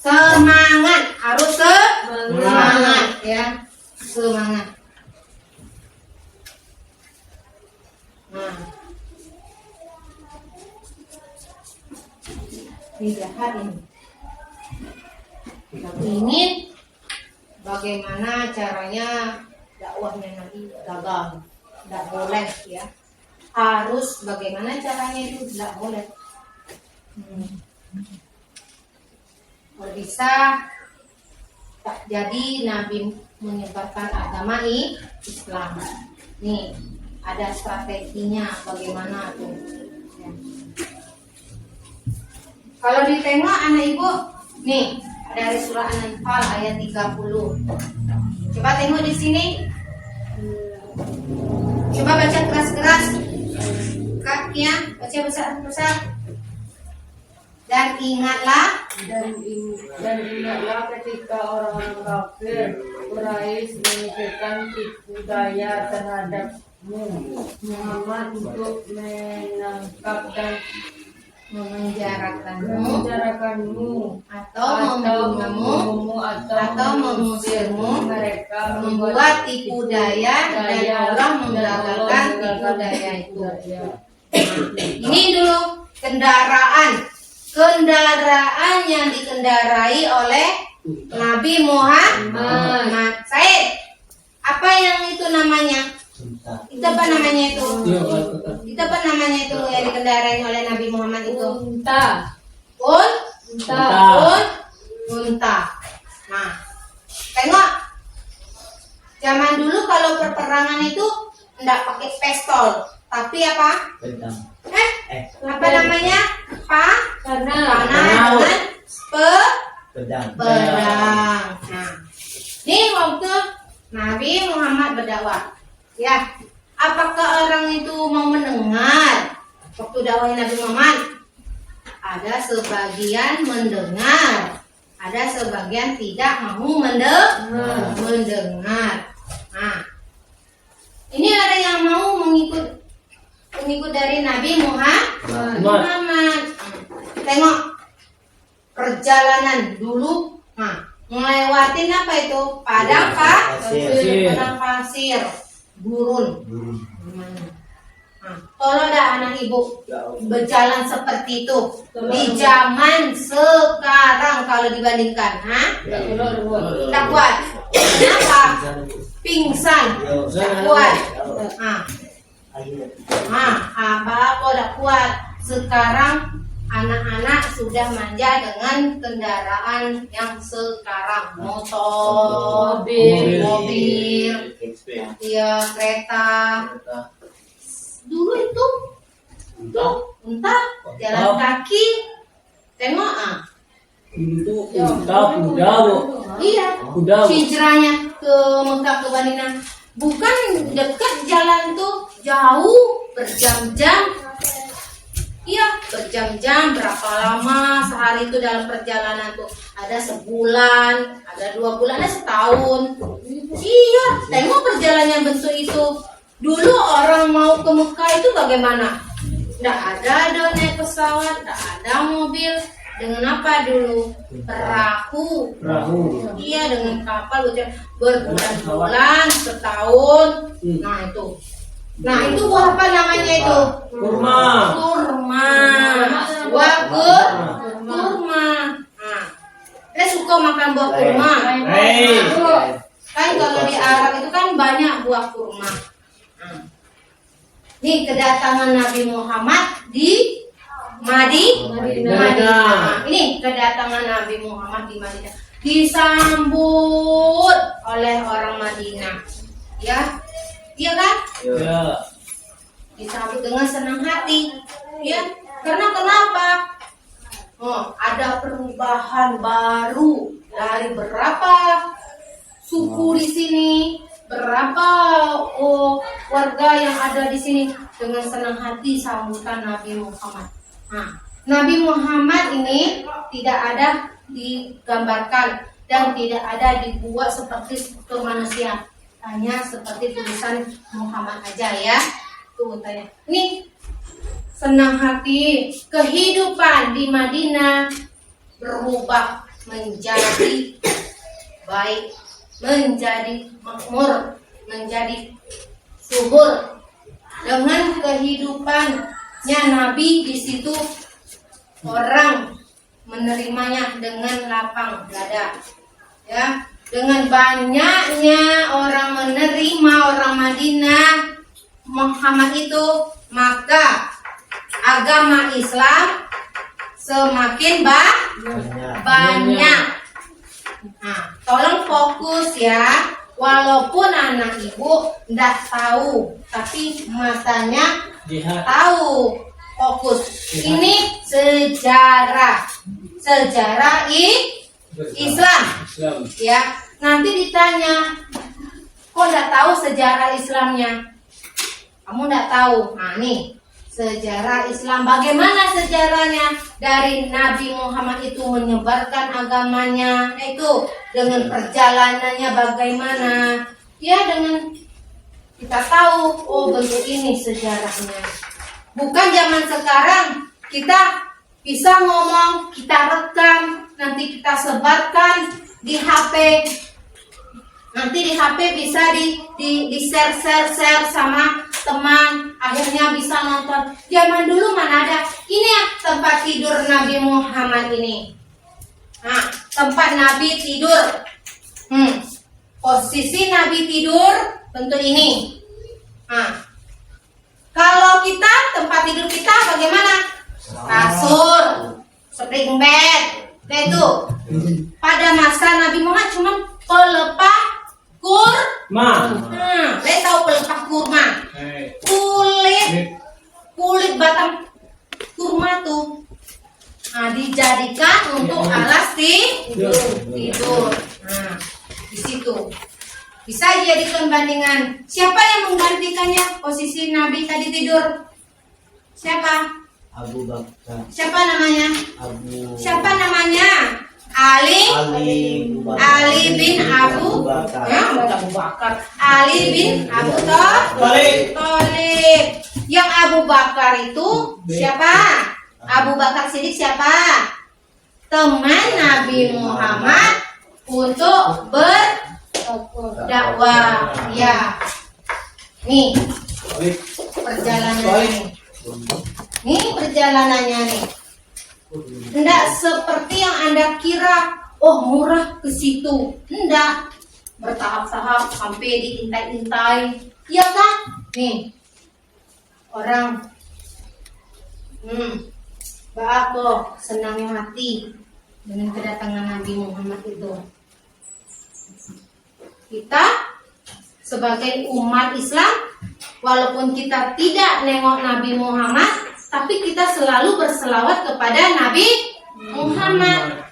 Semangat, harus semangat ya. Semangat. Nah, ini jahat ini. Kita ingin bagaimana caranya dakwahnya nanti gagal, tidak boleh ya. Harus bagaimana caranya itu tidak boleh. Kalau bisa tak jadi Nabi menyebarkan agama Islam. Nih. Ada strateginya bagaimana tuh ya. Kalau ditengok anak ibu nih dari surah An-Anfal ayat 30. Coba tengok di sini, coba baca keras-keras kaknya, baca besar-besar. Dan ingatlah ketika orang-orang kafir Quraisy memikirkan tipu daya terhadap Muhammad untuk menangkap dan memenjarakanmu atau membunuhmu atau mengusirmu, mereka membuat tipu daya dan Allah menggagalkan tipu daya itu. Ini dulu kendaraan yang dikendarai oleh Nabi Muhammad. Said, apa yang itu namanya? Itu apa namanya itu? Itu apa namanya itu yang dikendarai oleh Nabi Muhammad itu? unta. Unta. Nah, tengok. Zaman dulu kalau perperangan itu enggak pakai pistol, tapi apa? Pedang. Apa namanya? Panah dengan Pedang. pedang. Nah, ini waktu Nabi Muhammad berdakwah. Ya, apakah orang itu mau mendengar waktu dakwah Nabi Muhammad? Ada sebagian mendengar, ada sebagian tidak mau mendengar. Nah, ini ada yang mau mengikut dari Nabi Muhammad. Tengok perjalanan dulu. Nah, ngelewatin apa itu? Padang pasir. Gurun. Nah, tolong dah anak ibu berjalan seperti itu di zaman sekarang kalau dibandingkan, tak kuat. Kenapa? Pingsan, tak kuat. Apa tak kuat? Sekarang anak-anak sudah manja dengan kendaraan yang sekarang, motor, mobil, ya kereta. Dulu itu unta jalan kaki. Tengok Itu kuda. Iya. Hijrahnya ke Mekah ke Madinah bukan dekat, jalan tuh jauh, berjam-jam. Iya, berjam-jam, berapa lama sehari itu dalam perjalanan tuh? Ada sebulan, ada 2 bulan, ada setahun. Iya, tengok perjalanan bentuk itu. Dulu orang mau ke Mekah itu bagaimana? Nggak ada naik pesawat, nggak ada mobil. Dengan apa dulu? Perahu. Iya, dengan kapal berbulan-bulan, setahun. Nah itu buah apa namanya itu? Kurma. Buah kurma. Nah, saya suka makan buah kurma. Kan kalau di Arab itu kan banyak buah kurma. Ini kedatangan Nabi Muhammad di Madinah. Ini kedatangan Nabi Muhammad di Madinah. Disambut oleh orang Madinah. Ya. Iya kan? Ya. Disambut dengan senang hati. Ya. Karena kenapa? Ada perubahan baru dari berapa suku di sini. berapa warga yang ada di sini dengan senang hati sambutan Nabi Muhammad. Nah, Nabi Muhammad ini tidak ada digambarkan dan tidak ada dibuat seperti struktur manusia, hanya seperti tulisan Muhammad aja ya. Tuh tanya. Ini senang hati, kehidupan di Madinah berubah menjadi baik, menjadi makmur, menjadi subur dengan kehidupannya Nabi di situ. Orang menerimanya dengan lapang dada, ya, dengan banyaknya orang menerima orang Madinah Muhammad itu, maka agama Islam semakin banyak. Nah, tolong fokus ya, walaupun anak ibu tidak tahu, tapi matanya Lihat. tahu. Fokus. Ini sejarah Islam. Islam. Ya, nanti ditanya, kok nggak tahu sejarah Islamnya? Kamu nggak tahu? Nah, nih sejarah Islam. Bagaimana sejarahnya? Dari Nabi Muhammad itu menyebarkan agamanya, itu dengan perjalanannya bagaimana? Ya, dengan kita tahu, oh bentuk ini sejarahnya. Bukan zaman sekarang kita bisa ngomong, kita rekam, nanti kita sebarkan di HP. Nanti di HP bisa di share sama teman, akhirnya bisa nonton. Zaman dulu mana ada? Ini ya tempat tidur Nabi Muhammad ini. Nah, tempat Nabi tidur. Posisi Nabi tidur bentuk ini. Nah, kalau kita, tempat tidur kita bagaimana? Kasur, spring bed. Nah itu, pada masa Nabi Muhammad cuma pelepah kurma. Saya tahu pelepah kurma. Kulit batang kurma tuh. Nah, dijadikan untuk alas tidur. Nah, di situ. Bisa dijadikan bandingan. Siapa yang menggantikannya? Posisi Nabi tadi tidur. Siapa? Abu Bakar. Siapa namanya? Siapa namanya? Ali bin Abu Bakar. Abu Bakar. Ali bin Abu Thalib. Yang Abu Bakar itu siapa? Abu Bakar Siddiq siapa? Teman Nabi Muhammad untuk berdakwah. Ya. Nih. Perjalanannya. Nih perjalanannya nih. Enggak seperti yang Anda kira, oh murah ke situ. Enggak. Bertahap-tahap sampai diintai-intai. Iya kan? Nih. Orang Mbak Ako senangnya hati dengan kedatangan Nabi Muhammad itu. Kita sebagai umat Islam, walaupun kita tidak nengok Nabi Muhammad, tapi kita selalu berselawat kepada Nabi Muhammad.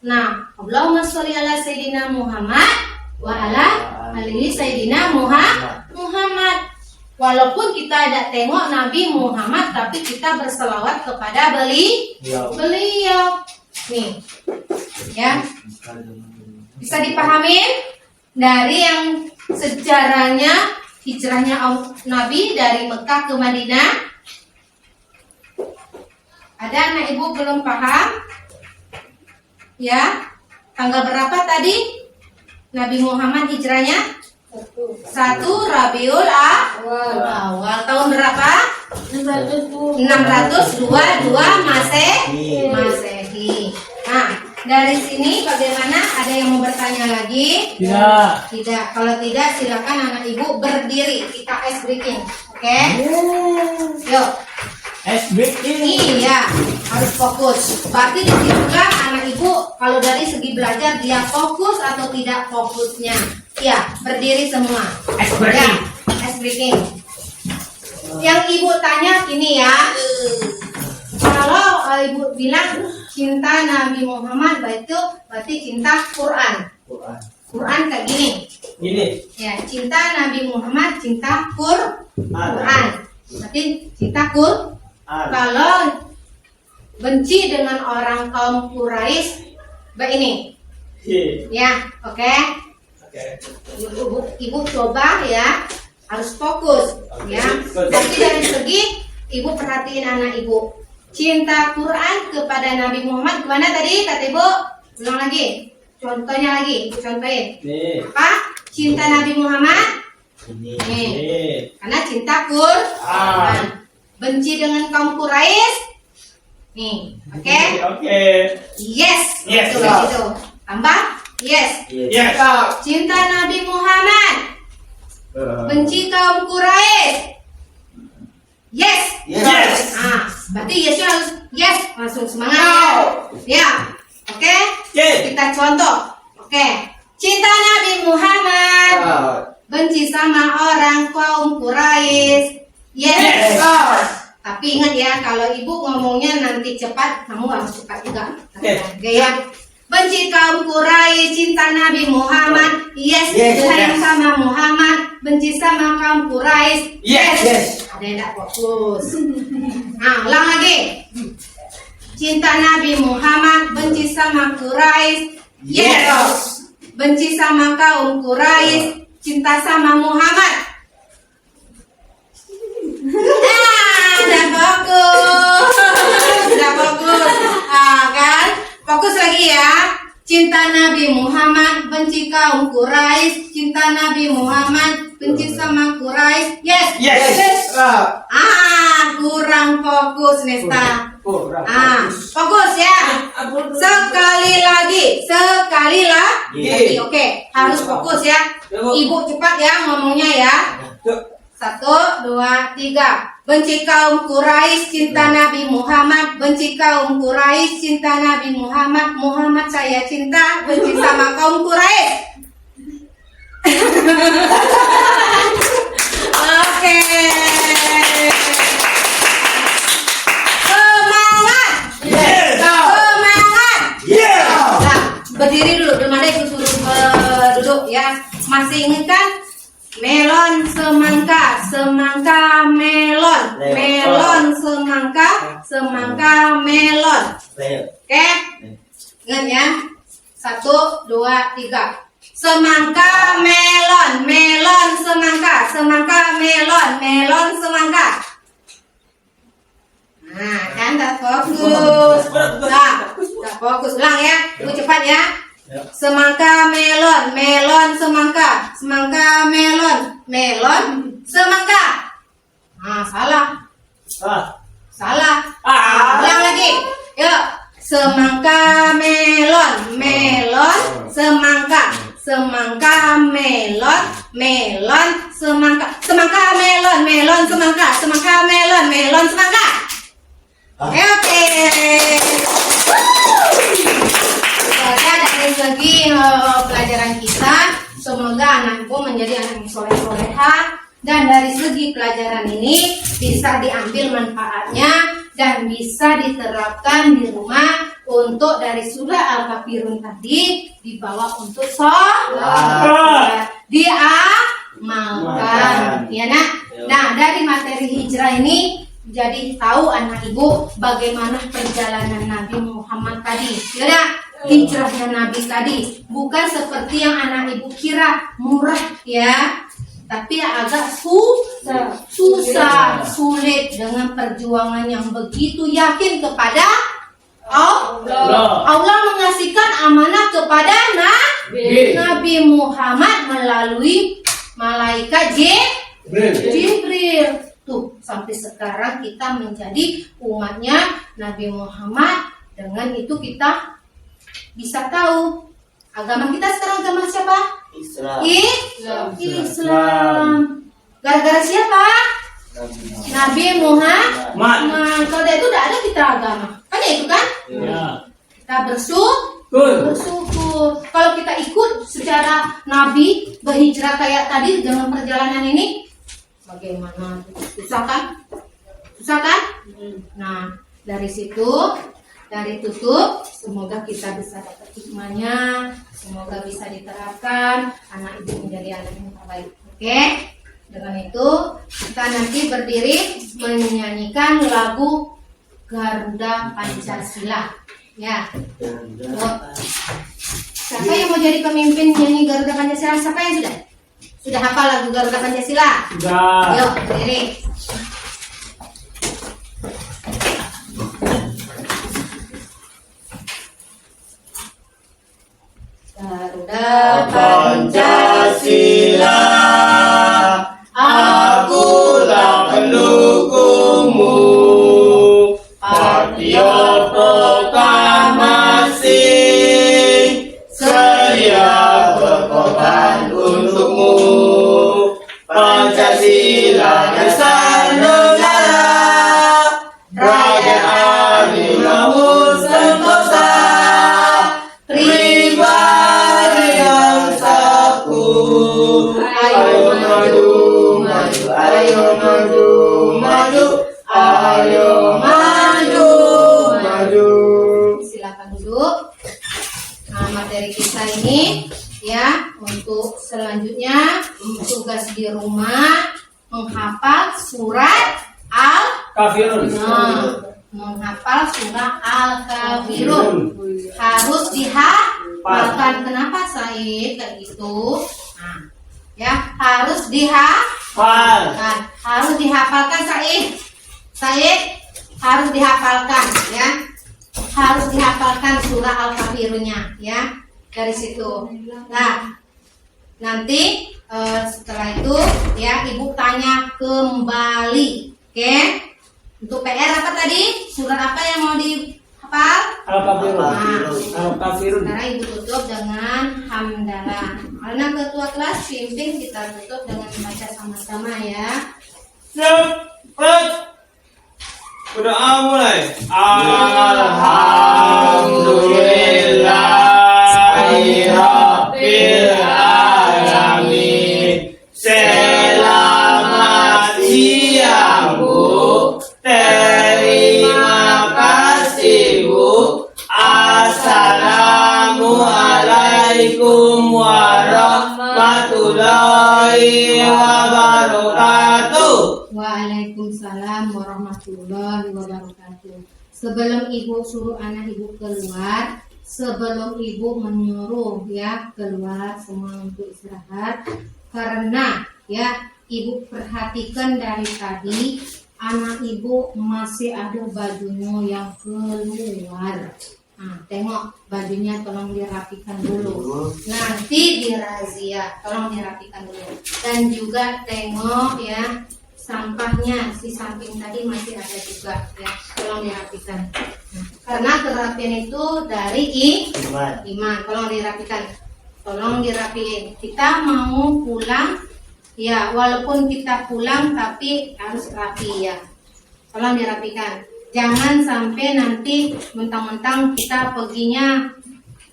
Nah, Allahumma sholli ala Sayyidina Muhammad wa ala alihi Sayyidina Muhammad. Walaupun kita tidak tengok Nabi Muhammad, tapi kita berselawat kepada beliau. Nih, ya, bisa dipahamin dari yang sejarahnya hijrahnya Nabi dari Mekah ke Madinah. Ada anak ibu belum paham? Ya, tanggal berapa tadi Nabi Muhammad hijrahnya? 1 Rabiul Awal. Tahun berapa? 622 Masehi. Nah, dari sini bagaimana? Ada yang mau bertanya lagi? Tidak. Kalau tidak, silakan anak ibu berdiri. Kita ice breaking. Oke? Yuk. Ice breaking. Iya, harus fokus. Berarti disitulah anak ibu kalau dari segi belajar dia fokus atau tidak fokusnya. Ya, berdiri semua. Ice breaking. Ya, ice breaking. Yang ibu tanya gini ya. Kalau ibu bilang cinta Nabi Muhammad itu berarti cinta Quran. Quran kayak gini. Gini. Ya, cinta Nabi Muhammad, cinta Quran. Berarti cinta Quran. Kalau benci dengan orang kaum Quraisy, begini. Ya, oke. Ibu coba ya, harus fokus ya. Tapi dari segi ibu perhatiin anak ibu. Cinta Quran kepada Nabi Muhammad gimana tadi kata ibu? Ulang lagi. Contohnya lagi, ibu contohin. Apa? Cinta Nabi Muhammad? Nih. Karena cinta Quran. Benci dengan kaum Quraisy? Nih, oke? Oke. Yes. Yes. Betul, begitu. Tambah? Yes. Yes. Cinta Nabi Muhammad. Benci kaum Quraisy. Yes. Yes. Berarti yes harus yes, langsung semangat ya. Oke? Yes. Kita contoh. Oke. Cinta Nabi Muhammad. Benci sama orang kaum Quraisy. Yes. Tapi ingat ya, kalau ibu ngomongnya nanti cepat, kamu harus cepat juga. Oke ya. Benci kaum Quraisy, cinta Nabi Muhammad. Yes. Sayang sama Muhammad. Benci sama kaum Quraisy. Yes. Ada yang tidak fokus. Ulang lagi. Cinta Nabi Muhammad, benci sama Quraisy. Yes. Benci sama kaum Quraisy, cinta sama Muhammad. Udah fokus. Udah fokus. Kan? Fokus lagi ya. Cinta Nabi Muhammad, benci kaum Quraisy, cinta Nabi Muhammad, benci sama Quraisy. Yes. Kurang fokus Nesta. Fokus ya. Sekali lagi. Oke, harus fokus ya. Ibu cepat ya ngomongnya ya. 1, 2, 3. Benci kaum Quraisy, cinta Nabi Muhammad. Benci kaum Quraisy, cinta Nabi Muhammad. Muhammad saya cinta, benci sama kaum Quraisy. Oke. Semangat. Semangat. Nah, berdiri dulu. Belum ada ibu suruh duduk ya. Masih ingat kan? Melon, semangka, semangka, melon, melon, semangka, semangka, melon. Oke? Ingat ya? 1, 2, 3. Semangka, melon, melon, semangka, semangka, melon, melon, semangka. Nah, kan tak fokus. Tak fokus. Ulang ya. Ibu cepat ya. Semangka, melon, melon, semangka, semangka, melon, melon, semangka. Salah. Salah. Ulang lagi. Yuk. Semangka, melon, melon, semangka, semangka, melon, melon, semangka, semangka, melon, melon, semangka, semangka, melon, melon, semangka. Oke. Dari segi pelajaran kita, semoga anak ibu menjadi anak yang soleh-soleha, dan dari segi pelajaran ini bisa diambil manfaatnya dan bisa diterapkan di rumah untuk dari surah Al-Kafirun tadi dibawa untuk sholat, diamalkan, ya nak. Nah, dari materi hijrah ini jadi tahu anak ibu bagaimana perjalanan Nabi Muhammad tadi, ya nak. Hijrahnya Nabi tadi bukan seperti yang anak ibu kira murah ya, tapi agak susah, sulit dengan perjuangan yang begitu yakin kepada Allah. Allah mengasihkan amanah kepada Nabi Muhammad melalui malaikat Jibril. Tuh, sampai sekarang kita menjadi umatnya Nabi Muhammad. Dengan itu kita bisa tahu agama kita sekarang agama siapa? Islam. Gara-gara siapa? Nabi Muhammad. Kalau itu tidak ada kita agama. Kan itu kan? Kita bersyukur. Kalau kita ikut secara Nabi berhijrah kayak tadi dengan perjalanan ini, bagaimana? Susah kan? Nah, dari situ dari tutup. Semoga kita bisa dapat hikmahnya, semoga bisa diterapkan, anak ibu menjadi anak yang terbaik. Oke, dengan itu kita nanti berdiri menyanyikan lagu Garuda Pancasila. Ya, siapa yang mau jadi pemimpin nyanyi Garuda Pancasila? Siapa yang sudah hafal lagu Garuda Pancasila? Sudah. Yuk, berdiri. Garuda Pancasila, akulah pendukungmu. Partio proklamasi, sedia berkorban untukmu. Pancasila dasar negara, rakyat adil makmur sentosa, pribadi yang satu. Ayo maju, maju, ayo maju, maju, ayo maju, maju. Silakan duduk. Nah, materi kita ini ya, untuk selanjutnya tugas di rumah menghafal surat Kafirun. menghafal surat Al-Kafirun. Harus dihafalkan. Kenapa Said kayak gitu? Nah, ya, harus dihafalkan. Harus dihafalkan Said. Said harus dihafalkan ya. Harus dihafalkan surah Al-Kafirunnya ya. Dari situ. Nah, nanti setelah itu ya Ibu tanya kembali. Oke? Untuk PR apa tadi? Surat apa yang mau dihafal? Al-Kafirun. Nah, Al-Kafirun. sekarang Ibu tutup dengan hamdalah. Karena ketua kelas pimpin, kita tutup dengan baca sama-sama ya. Cepat. Berdoa mulai. Alhamdulillahirabbil alamin. Selamat siang Bu, terima kasih Bu. Assalamualaikum warahmatullahi wabarakatuh. Waalaikumsalam warahmatullahi wabarakatuh. Sebelum Ibu suruh anak Ibu keluar, sebelum Ibu menyuruh ya keluar semua untuk istirahat, karena ya Ibu perhatikan dari tadi anak Ibu masih ada bajunya yang keluar. Nah, tengok bajunya, tolong dirapikan dulu. Nanti dirazia, tolong dirapikan dulu. Dan juga tengok ya sampahnya, si samping tadi masih ada juga ya, tolong dirapikan. Nah, karena kerapian itu dari iman, tolong dirapikan, tolong dirapiin. Kita mau pulang ya, walaupun kita pulang tapi harus rapi ya, tolong dirapikan. Jangan sampai nanti mentang-mentang kita perginya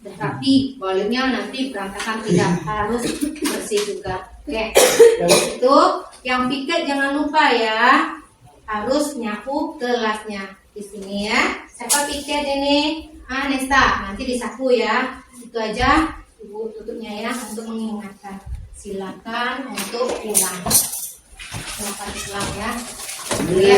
rapi, baliknya nanti berantakan. Tidak, harus bersih juga. Oke, itu yang piket jangan lupa ya, harus nyapu kelasnya di sini ya. Siapa piket ini? Nesta, nanti disapu ya. Itu aja Ibu tutupnya ya, untuk mengingatkan. Silakan untuk pulang. Silakan pulang ya. Ya.